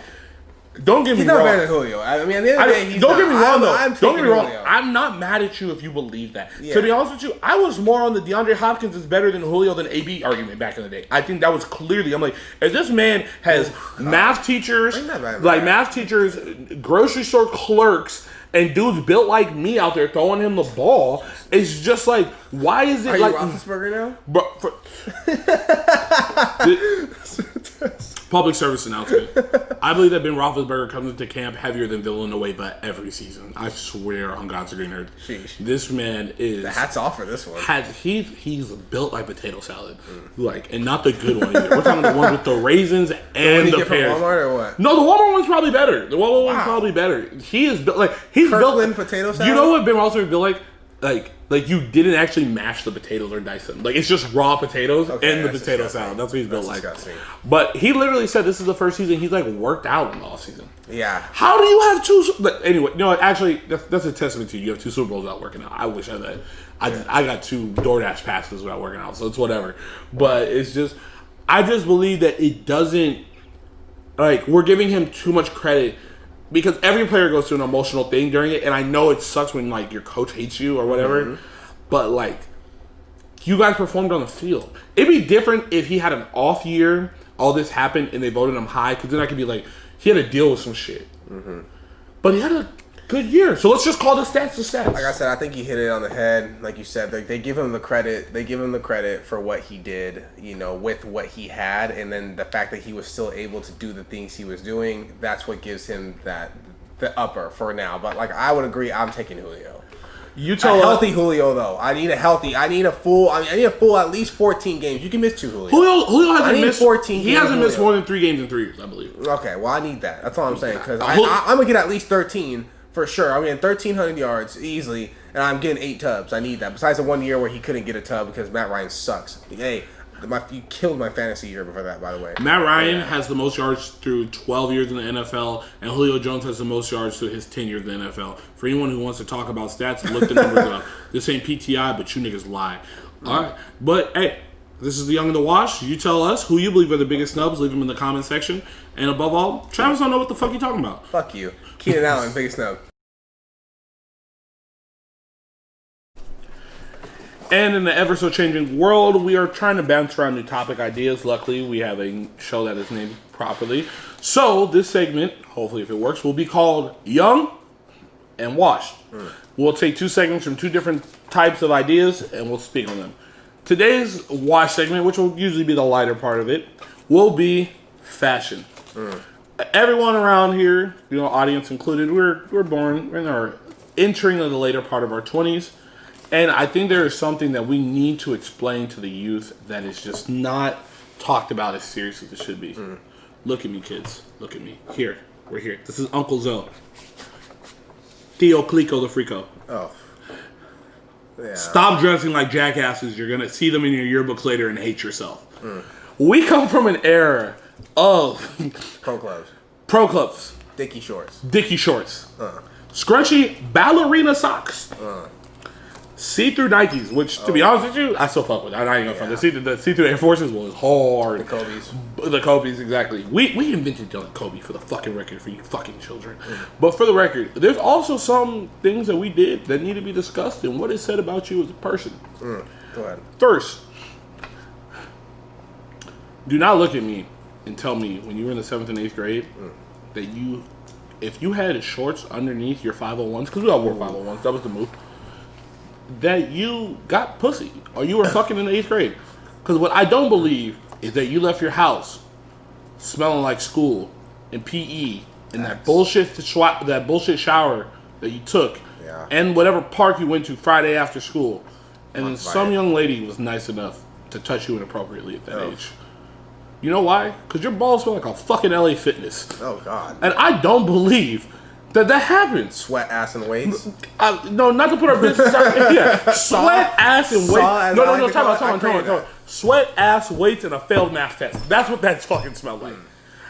Don't get me He's not wrong. better than Julio. I mean, at the end of the day, he's Don't get me wrong, though. I'm Don't get me taking wrong. Julio. I'm not mad at you if you believe that. Yeah. To be honest with you, I was more on the DeAndre Hopkins is better than Julio than AB argument back in the day. I think that was clearly. I'm like, if this man has math teachers, Bring that back, like man. math teachers, grocery store clerks, and dudes built like me out there throwing him the ball, it's just like, why is it Are like? you Roethlisberger now? Bro, public service announcement. I believe that Ben Roethlisberger comes into camp heavier than Villanueva every season. I swear on God's green earth. Sheesh. This man is. Hats off for this one. He's built like potato salad, like, and not the good one either. We're talking the one with the raisins and you the get from pears. Walmart or what? No, the Walmart one's probably better. The Walmart one's Wow. probably better. He is built like he's Kirkland built. potato salad? You know what Ben Roethlisberger built like? Like you didn't actually mash the potatoes or dice them. Like it's just raw potatoes and the that's potato disgusting. salad. That's what he's built That's like. disgusting. But he literally said this is the first season he's like worked out in the offseason. Yeah. How do you have two? But anyway, no, actually, that's a testament to you. You have two Super Bowls without working out. I wish I had that. I got two DoorDash passes without working out, so it's whatever. But it's just, I just believe that it doesn't, like, we're giving him too much credit because every player goes through an emotional thing during it, and I know it sucks when, like, your coach hates you or whatever, but, like, you guys performed on the field. It'd be different if he had an off year, all this happened, and they voted him high, because then I could be like, he had to deal with some shit. But he had a good year, so let's just call the stats the stats. Like I said, I think he hit it on the head. Like you said, they give him the credit. They give him the credit for what he did, you know, with what he had, and then the fact that he was still able to do the things he was doing. That's what gives him the upper for now. But like I would agree, I'm taking Julio. You A tell healthy Julio though. I need a full at least 14 games. You can miss 2 Julio. Julio I hasn't need missed 14 He games hasn't of missed Julio. more than 3 games in 3 years, I believe. Okay, well I need that. That's all I'm saying because Julio- I'm gonna get at least 13 for sure. I'm getting 1,300 yards easily, and I'm getting 8 tubs. I need that. Besides the 1 year where he couldn't get a tub because Matt Ryan sucks. Hey, you killed my fantasy year before that, by the way. Matt Ryan has the most yards through 12 years in the NFL, and Julio Jones has the most yards through his 10 years in the NFL. For anyone who wants to talk about stats, look the numbers up. This ain't PTI, but you niggas lie. All right, but hey, this is the Young and the Wash. You tell us who you believe are the biggest snubs. Leave them in the comment section. And above all, Travis don't know what the fuck you talking about. Fuck you. Keenan Allen, biggest snub. And in the ever so changing world, we are trying to bounce around new topic ideas. Luckily, we have a show that is named properly. So this segment, hopefully if it works, will be called Young and Washed. We'll take 2 segments from 2 different types of ideas and we'll speak on them. Today's Wash segment, which will usually be the lighter part of it, will be fashion. Everyone around here, you know, audience included, we're born, we're in our entering the later part of our 20s. And I think there is something that we need to explain to the youth that is just not talked about as seriously as it should be. Look at me, kids. Look at me. Here. We're here. This is Uncle Zoe. Theo Clico the Frico. Oh. Yeah. Stop dressing like jackasses. You're going to see them in your yearbooks later and hate yourself. We come from an era of Pro clubs. pro clubs, Dickie shorts. Dickie shorts, scrunchy ballerina socks, see-through Nikes, which, to be honest with you, I still fuck with. I'm not even gonna front. The see-through Air Forces was hard. The Kobe's. The Kobe's, exactly. We invented the Kobe for the fucking record, for you fucking children. But for the record, there's also some things that we did that need to be discussed and what is said about you as a person. Go ahead. First, do not look at me and tell me when you were in the 7th and 8th grade that if you had shorts underneath your 501s, because we all wore 501s, that was the move, that you got pussy or you were fucking in the 8th grade. Because what I don't believe is that you left your house smelling like school and PE and that bullshit shower that you took and whatever park you went to Friday after school. And then some young lady was nice enough to touch you inappropriately at that age. You know why? Because your balls smell like a fucking LA Fitness. Oh, God. And I don't believe that happens. Sweat, ass, and weights. No, not to put our business out there. Yeah. Sweat, ass, and weights. as I No, like to call it, I created time out. Sweat, ass, weights, and a failed math test. That's what that fucking smelled like.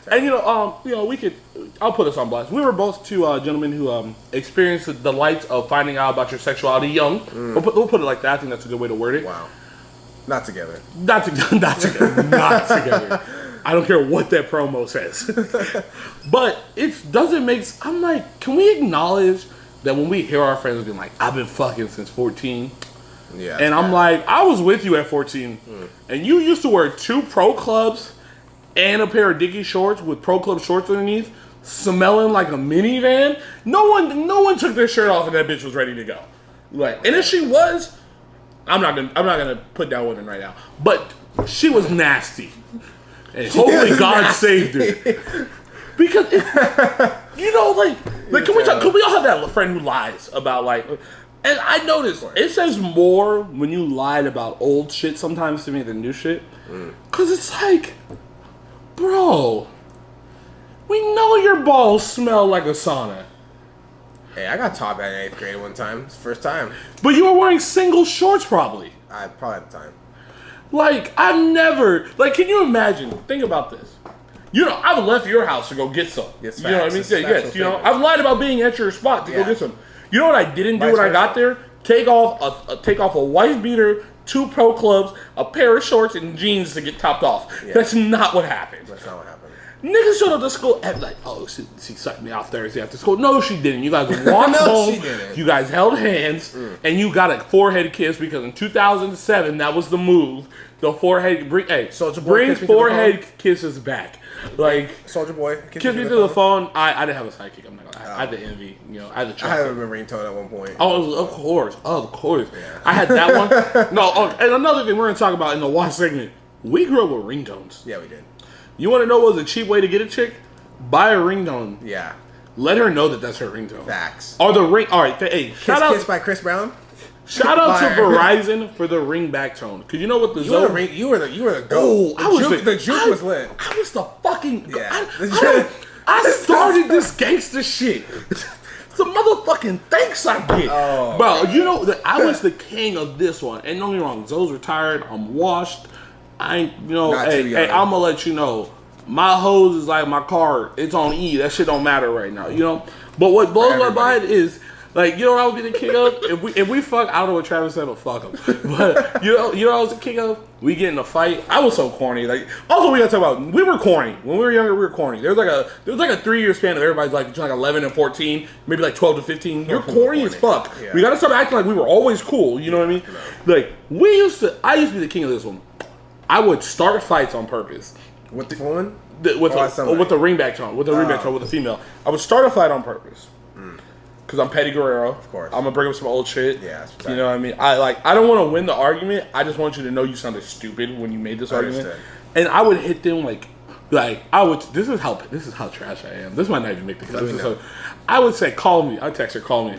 And we could. I'll put us on blast. We were both 2 gentlemen who experienced the delights of finding out about your sexuality young. We'll put it like that. I think that's a good way to word it. Wow. Not together. Not together. Not together. I don't care what that promo says. But it doesn't make... I'm like, can we acknowledge that when we hear our friends being like, I've been fucking since 14... Yeah, and I'm like, I was with you at 14, and you used to wear 2 Pro Clubs and a pair of Dickie shorts with Pro Club shorts underneath, smelling like a minivan. No one took their shirt off, and that bitch was ready to go. Like, and if she was, I'm not gonna put down women right now, but she was nasty, and hopefully God saved her. Because can we talk? Can we all have that friend who lies about like? And I noticed, it says more when you lied about old shit sometimes to me than new shit. Because it's like, bro, we know your balls smell like a sauna. Hey, I got taught that in 8th grade one time. It's the first time. But you were wearing single shorts probably. I probably at the time. Like, I've never, like, can you imagine? Think about this. You know, I've left your house to go get some. Yes, you know what I mean? facts. Yes, you know, I've lied about being at your spot to go get some. You know what I didn't do Vice when I versa. got there? Take off a white beater, 2 Pro Clubs, a pair of shorts, and jeans to get topped off. Yeah. That's not what happened. That's not what happened. Niggas showed up to school and like, oh, she sucked me off Thursday after school. No, she didn't. You guys walked home. She didn't. You guys held hands, and you got a forehead kiss because in 2007 that was the move. The forehead, bring forehead kisses back. Like, Soldier Boy, kiss me through the phone. I didn't have a sidekick. I'm not gonna lie. I had the envy. You know, I had the chocolate. I had a ringtone at one point. Oh, of course. Yeah. I had that one. No, and another thing we're gonna talk about in the watch segment. We grew up with ringtones. Yeah, we did. You want to know what was a cheap way to get a chick? Buy a ringtone. Yeah. Let her know that that's her ringtone. Facts. Or the ring. All right. Hey, shout out. Kiss by Chris Brown. Shout out to Verizon for the ringback tone. Cause you know what the you were the goat. The juke was lit. I was the fucking. Yeah. I started this gangster shit. It's a motherfucking thanks I get. Oh, bro, you know that I was the king of this one. And don't get me wrong, Zoe's retired. I'm washed. I ain't, you know, hey, I'm gonna let you know. My hose is like my car. It's on E. That shit don't matter right now, you know. But what blows my mind is, like, you know what I would be the king of? If we fuck, I don't know what Travis said, but fuck him. But you know what I was the king of? We get in a fight. I was so corny. Like, also we gotta talk about, we were corny. When we were younger, we were corny. There was like a 3-year span of everybody's like between like 11 and 14, maybe like 12 to 15. You're corny as fuck. Yeah. We gotta start acting like we were always cool. You know what I mean? No. Like I used to be the king of this one. I would start fights on purpose. With the woman? With the ringback tone. With the ringback tone with the female. I would start a fight on purpose. Because I'm Petty Guerrero. Of course. I'm gonna bring up some old shit. Yeah, that's you know what I mean? I don't want to win the argument. I just want you to know you sounded stupid when you made this argument. And I would hit them like I would. This is how trash I am. This might not even make the cut. I would say, call me. I'd text her, call me.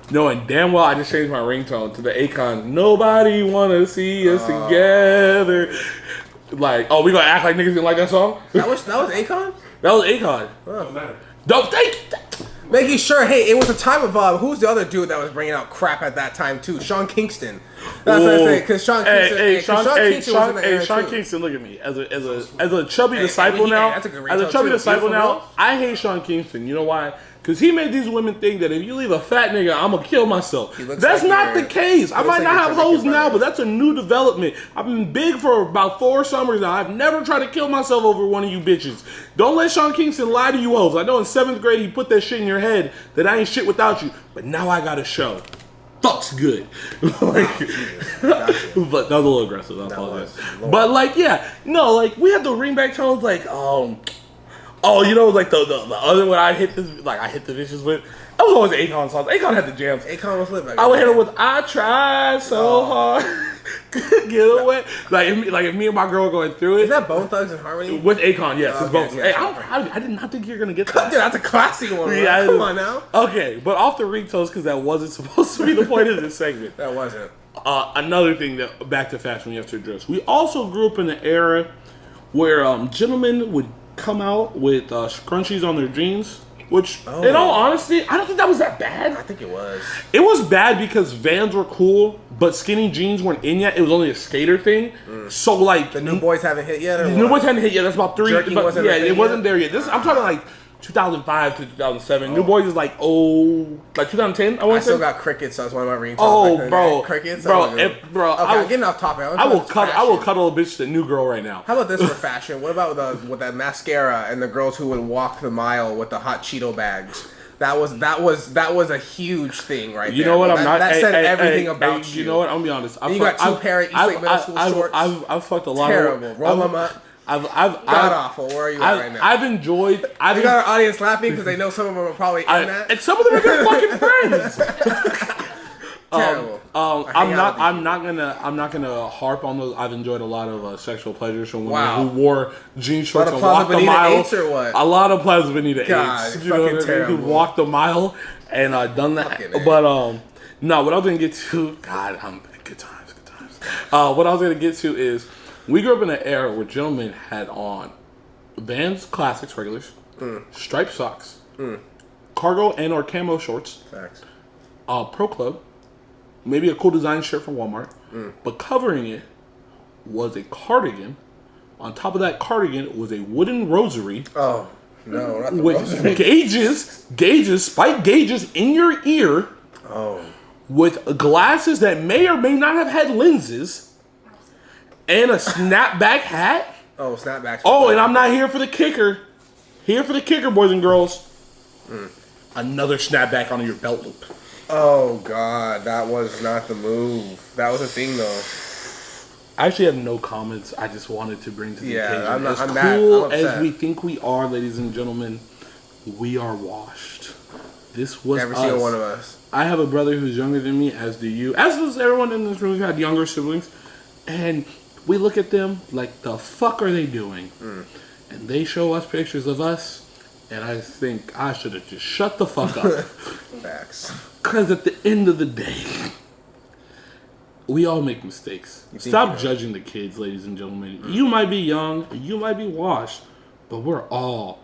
Knowing damn well I just changed my ringtone to the Akon. Nobody wanna see us together. Like, oh, we gonna act like niggas didn't like that song? That was Akon? That was Akon. Doesn't matter. Don't think. Making sure, hey, it was a time of who's the other dude that was bringing out crap at that time too? Sean Kingston. That's what I say. Because Sean Kingston was in the era Sean too. Kingston, look at me as a chubby disciple now. That's a good as a chubby too. disciple now, I hate Sean Kingston. You know why? Because he made these women think that if you leave a fat nigga, I'm gonna kill myself. That's not the case. I might not have hoes now, but that's a new development. I've been big for about 4 summers now. I've never tried to kill myself over one of you bitches. Don't let Sean Kingston lie to you hoes. I know in 7th grade he put that shit in your head that I ain't shit without you, but now I got a show. Fuck's good. But that was a little aggressive. I apologize. But like, yeah, no, like we had the ringback tones, like oh, you know, like the other one I hit the bitches with. That was always Akon songs. Akon had the jams. Akon was lit back then. I would hit her with "I tried so hard, get away." Like if me and my girl were going through it. Is that Bone Thugs and Harmony? With Akon, yes, it's both. Okay, Hey, I did not think you're gonna get that. Dude, that's a classy one. Yeah, come on now. Okay, but off the ringtones because that wasn't supposed to be the point of this segment. That wasn't. Another thing that back to fashion we have to address. We also grew up in an era where gentlemen would come out with scrunchies on their jeans. Which, in all honesty, I don't think that was that bad. I think it was. It was bad because Vans were cool, but skinny jeans weren't in yet. It was only a skater thing. So, like... The new boys haven't hit yet? The new boys haven't hit yet. That's about 3... Jerky wasn't it wasn't there yet. I'm talking like 2005 to 2007. New Boys is like 2010. I still got Crickets. That was one of my ringtones. Oh, bro, Crickets. bro. Okay, I'm getting off topic. I will cuddle a bitch to New Girl right now. How about this for fashion? What about with that mascara and the girls who would walk the mile with the hot Cheeto bags? That was a huge thing right there. You know what? That said everything about you. You know what? I'm gonna be honest. You got two pair of Eastlake Middle School shorts. I've fucked a lot. Terrible. Roll them up. God awful. Where are you at right now? I've enjoyed. You got our audience laughing because they know some of them are probably in that. And some of them are their fucking friends. Terrible. I'm not gonna harp on those. I've enjoyed a lot of sexual pleasures from women who wore jean shorts and walked the mile. Or what? A lot of Plaza Bonita God, eights. You know what I mean? terrible. Who walked the mile and done that. But no, what I was gonna get to. God, good times. What I was gonna get to is we grew up in an era where gentlemen had on Vans Classics regulars, striped socks, cargo and or camo shorts, Facts. Pro Club. Maybe a cool design shirt from Walmart, but covering it was a cardigan. On top of that cardigan was a wooden rosary. Oh, no, not the with rosary. gauges, spike gauges in your ear. Oh. With glasses that may or may not have had lenses, and a snapback hat. Oh, snapbacks. Oh, and I'm not here for the kicker. Here for the kicker, boys and girls. Another snapback on your belt loop. Oh, God. That was not the move. That was a thing, though. I actually have no comments. I just wanted to bring to the occasion. I'm cool upset. as we think we are, ladies and gentlemen, we are washed. This was Every us. single one of us. I have a brother who's younger than me, as do you. As does everyone in this room who had younger siblings. And we look at them like, the fuck are they doing? And they show us pictures of us, and I think I should have just shut the fuck up. Facts. Because at the end of the day, we all make mistakes. Stop judging the kids, ladies and gentlemen. You might be young, you might be washed, but we're all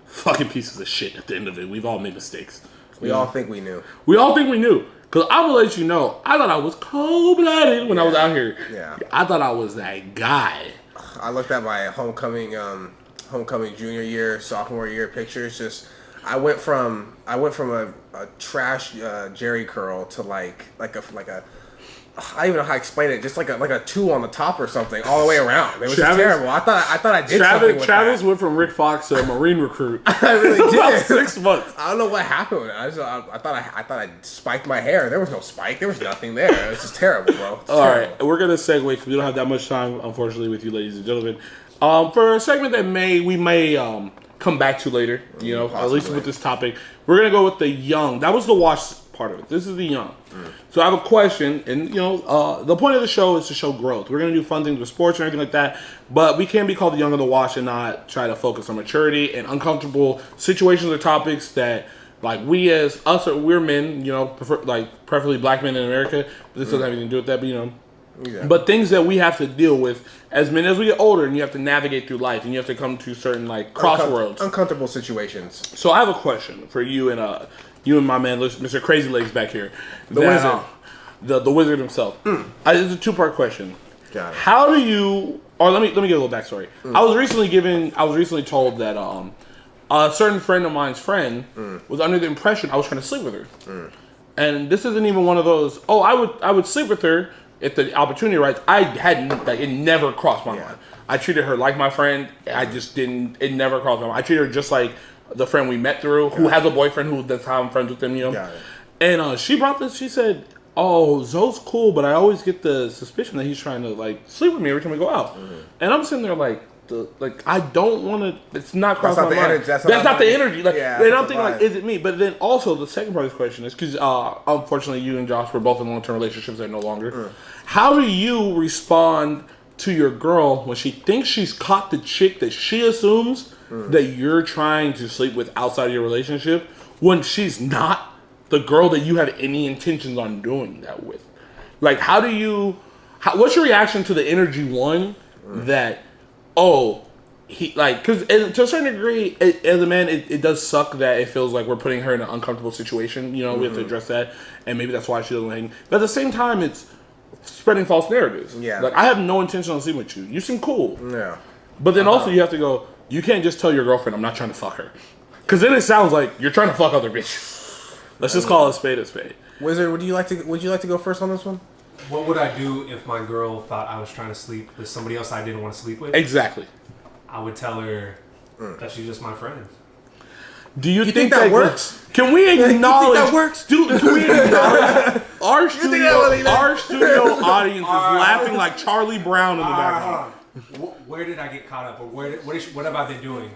fucking pieces of shit at the end of it. We've all made mistakes. We all think we knew. We all think we knew. Because I'm going to let you know, I thought I was cold-blooded when I was out here. Yeah. I thought I was that guy. I looked at my homecoming junior year, sophomore year pictures. I went from a trash Jerry curl to like a I don't even know how to explain it. Just like a 2 on the top or something, all the way around. It was just terrible. I thought I did something with Travis that. went from Rick Fox to a Marine recruit. I really did. About 6 months. I don't know what happened with it. I thought I spiked my hair. There was no spike. There was nothing there. It was just terrible, bro. All right, we're gonna segue because we don't have that much time, unfortunately, with you, ladies and gentlemen. For a segment that we may come back to later, Possibly. at least with this topic, we're gonna go with the young. That was the wash part of it. This is the young. So I have a question, and the point of the show is to show growth. We're gonna do fun things with sports and everything like that, but we can't be called the young or the wash and not try to focus on maturity and uncomfortable situations or topics that, like, we're men, preferably black men in America. But this doesn't have anything to do with that, but Yeah. But things that we have to deal with as men as we get older, and you have to navigate through life, and you have to come to certain crossroads, uncomfortable situations. So I have a question for you and my man, Mr. Crazy Legs back here, the wizard, the wizard himself. It's a 2-part question. Got it. How do you? Or let me give a little backstory. I was recently told that a certain friend of mine's friend was under the impression I was trying to sleep with her, and this isn't even one of those. Oh, I would sleep with her if the opportunity right. I hadn't. It never crossed my mind. I treated her like my friend. I just didn't. It never crossed my mind. I treated her just like the friend we met through, who has a boyfriend. That's how I'm friends with him. Got it. And she brought this. She said, "Oh, Zoe's cool, but I always get the suspicion that he's trying to sleep with me every time we go out." And I'm sitting there I don't want to. It's not crossing my mind. That's not the energy. And I'm thinking is it me? But then also the second part of this question is because unfortunately you and Josh were both in long-term relationships that are no longer. How do you respond to your girl when she thinks she's caught the chick that she assumes that you're trying to sleep with outside of your relationship, when she's not the girl that you have any intentions on doing that with? Like, what's your reaction to the energy that, because to a certain degree, as a man, it does suck that it feels like we're putting her in an uncomfortable situation. We have to address that, and maybe that's why she doesn't hang. But at the same time, it's spreading false narratives. Yeah. I have no intention on sleeping with you. You seem cool. Yeah. But then also you have to go, you can't just tell your girlfriend, I'm not trying to fuck her. Because then it sounds like you're trying to fuck other bitches. Let's just call a spade a spade. Wizard, would you like to go first on this one? What would I do if my girl thought I was trying to sleep with somebody else I didn't want to sleep with? Exactly. I would tell her that she's just my friend. Do you think that works? Can we acknowledge? You think that works? Do we acknowledge our studio audience is laughing like Charlie Brown in the background? Where did I get caught up, or what have I been doing?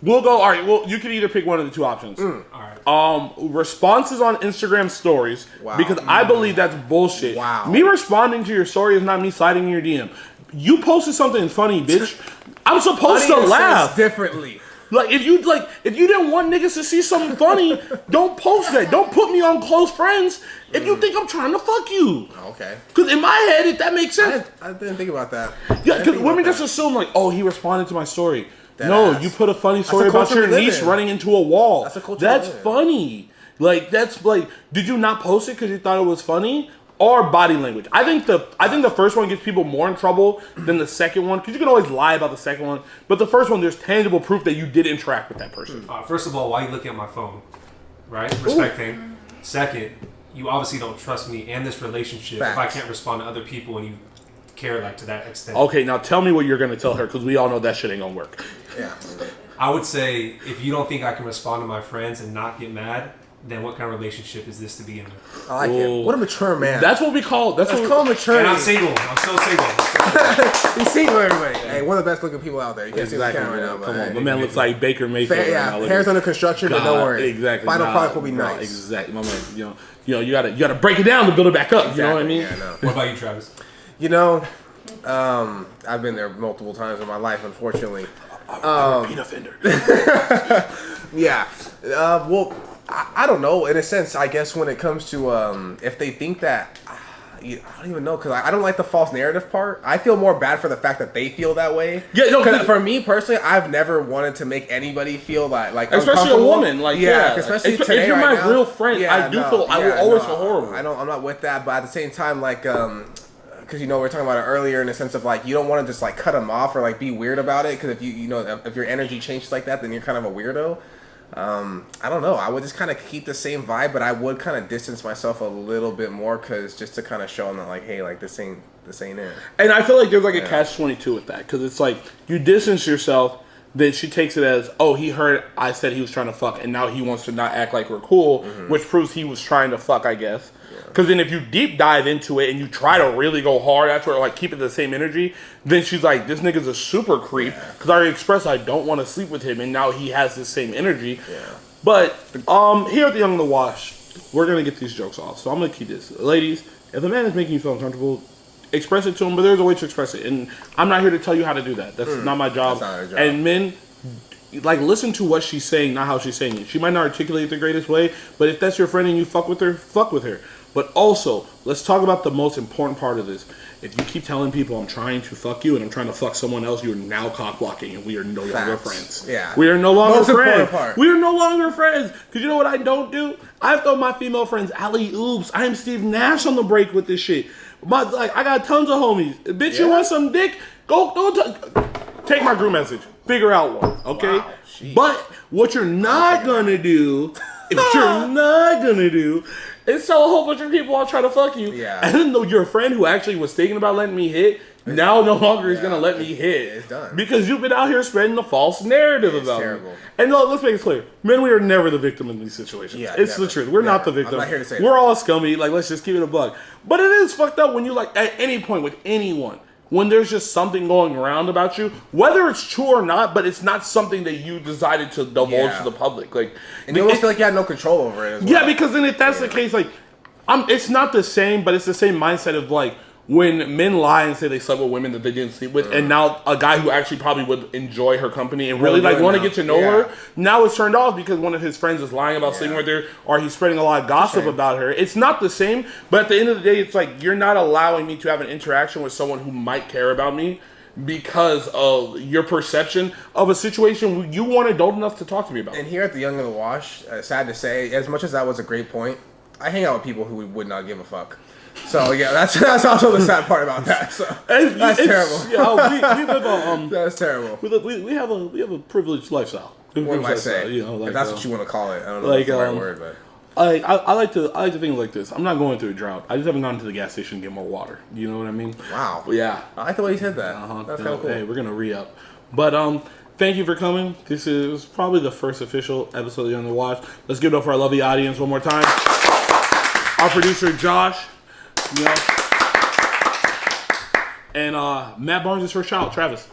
We'll go. All right. Well, you can either pick one of the two options. All right. Responses on Instagram stories, Wow. because I believe that's bullshit. Wow. Me responding to your story is not me sliding in your DM. You posted something funny, bitch. I'm supposed to laugh differently. Like if you didn't want niggas to see something funny, don't post that. Don't put me on close friends if you think I'm trying to fuck you. Okay. Because in my head, if that makes sense. I didn't think about that. Yeah, because women just assume like, oh, he responded to my story. That no, ass. you put a funny story That's about the your culture we live niece in. running into a wall. That's the culture That's we live in. funny. Like that's like, did you not post it because you thought it was funny? Or body language. I think the first one gets people more in trouble than the second one, because you can always lie about the second one. But the first one, there's tangible proof that you did interact with that person. First of all, why are you looking at my phone? Right? Respect thing. Second, you obviously don't trust me and this relationship if I Facts. can't respond to other people and you care like to that extent. Okay, now tell me what you're gonna tell her, because we all know that shit ain't gonna work. Yeah. I would say if you don't think I can respond to my friends and not get mad, then what kind of relationship is this to be in? I like it. What a mature man. That's what we call. That's Let's what call him mature. And I'm single. I'm so single. He's single, everybody. Hey, one of the best looking people out there. You can't see the Exactly. camera right now, but Come on, hey. my man looks like Baker Mayfield. right now. Look hair's at- under construction, but don't worry. Exactly. Final Nah, product will be bro, nice. Exactly, my man. You gotta break it down to build it back up. You know what I mean? Yeah, I know. What about you, Travis? You know, I've been there multiple times in my life, unfortunately. Repeat offender. Yeah. Well, I don't know. In a sense, I guess when it comes to if they think that, I don't even know, because I don't like the false narrative part. I feel more bad for the fact that they feel that way. Yeah, no, 'Cause for me personally, I've never wanted to make anybody feel like Especially a uncomfortable. woman, like, yeah. especially If today you're right my now. real friend, I do feel- I will always feel horrible. I'm not with that, but at the same time, like, because we were talking about it earlier in the sense of like you don't want to just like cut them off or like be weird about it, because if if your energy changes like that, then you're kind of a weirdo. I don't know. I would just kind of keep the same vibe, but I would kind of distance myself a little bit more, because just to kind of show them that like, hey, like this ain't it. And I feel like there's like a catch-22 with that, because it's like you distance yourself, then she takes it as, oh, he heard I said he was trying to fuck, and now he wants to not act like we're cool, which proves he was trying to fuck, I guess. Because then if you deep dive into it and you try to really go hard after it, or like keep it the same energy, then she's like, this nigga's a super creep, because I already expressed I don't want to sleep with him, and now he has the same energy. Yeah. But here at the Young and the Wash, we're going to get these jokes off. So I'm going to keep this. Ladies, if a man is making you feel uncomfortable, express it to him, but there's a way to express it. And I'm not here to tell you how to do that. That's not my job. That's not our job. And men, like, listen to what she's saying, not how she's saying it. She might not articulate it the greatest way, but if that's your friend and you fuck with her, fuck with her. But also, let's talk about the most important part of this. If you keep telling people I'm trying to fuck you and I'm trying to fuck someone else, you're now cock blocking, and we are no longer friends. Yeah. We are no longer Most important friends. part. We are no longer friends. Because you know what I don't do? I throw my female friends alley oops. I am Steve Nash on the break with this shit. I got tons of homies. Bitch, you want some dick? Take my group message. Figure out one, okay? Wow, jeez. But what you're not gonna do, is tell a whole bunch of people I'll try to fuck you. Yeah. And then though your friend who actually was thinking about letting me hit, now no longer is gonna let me hit. It's done. Because you've been out here spreading the false narrative about terrible. me. And look, let's make it clear. Men, we are never the victim in these situations. Yeah, it's never. the truth. We're not the Never. victim. I'm not here to say We're that. all scummy. Like, let's just keep it a buck. But it is fucked up when you, like, at any point with anyone, when there's just something going around about you, whether it's true or not, but it's not something that you decided to divulge Yeah. to the public. Like, And you almost feel like you had no control over it as well. yeah, because then if that's the case, like, it's not the same, but it's the same mindset of like when men lie and say they slept with women that they didn't sleep with, and now a guy who actually probably would enjoy her company and really like good want to now. get to know Yeah. her, now it's turned off because one of his friends is lying about sleeping with her, or he's spreading a lot of gossip about her. It's not the same, but at the end of the day, it's like you're not allowing me to have an interaction with someone who might care about me because of your perception of a situation you weren't adult enough to talk to me about. And here at the Young and the Wash, sad to say, as much as that was a great point, I hang out with people who would not give a fuck. So yeah, that's also the sad part about that. So that's terrible. Yeah, we live a That's terrible. we have a privileged lifestyle. What am I saying? You know, like, if that's what you want to call it. I don't know like, if that's the right word, but. I like to think like this. I'm not going through a drought. I just haven't gone to the gas station to get more water. You know what I mean? Wow. Yeah. I like the way you said that. That's kind of cool. Hey, we're gonna re-up. But thank you for coming. This is probably the first official episode of the Underwatch. Let's give it up for our lovely audience one more time. Our producer Josh, you know, and Matt Barnes' first child, Travis.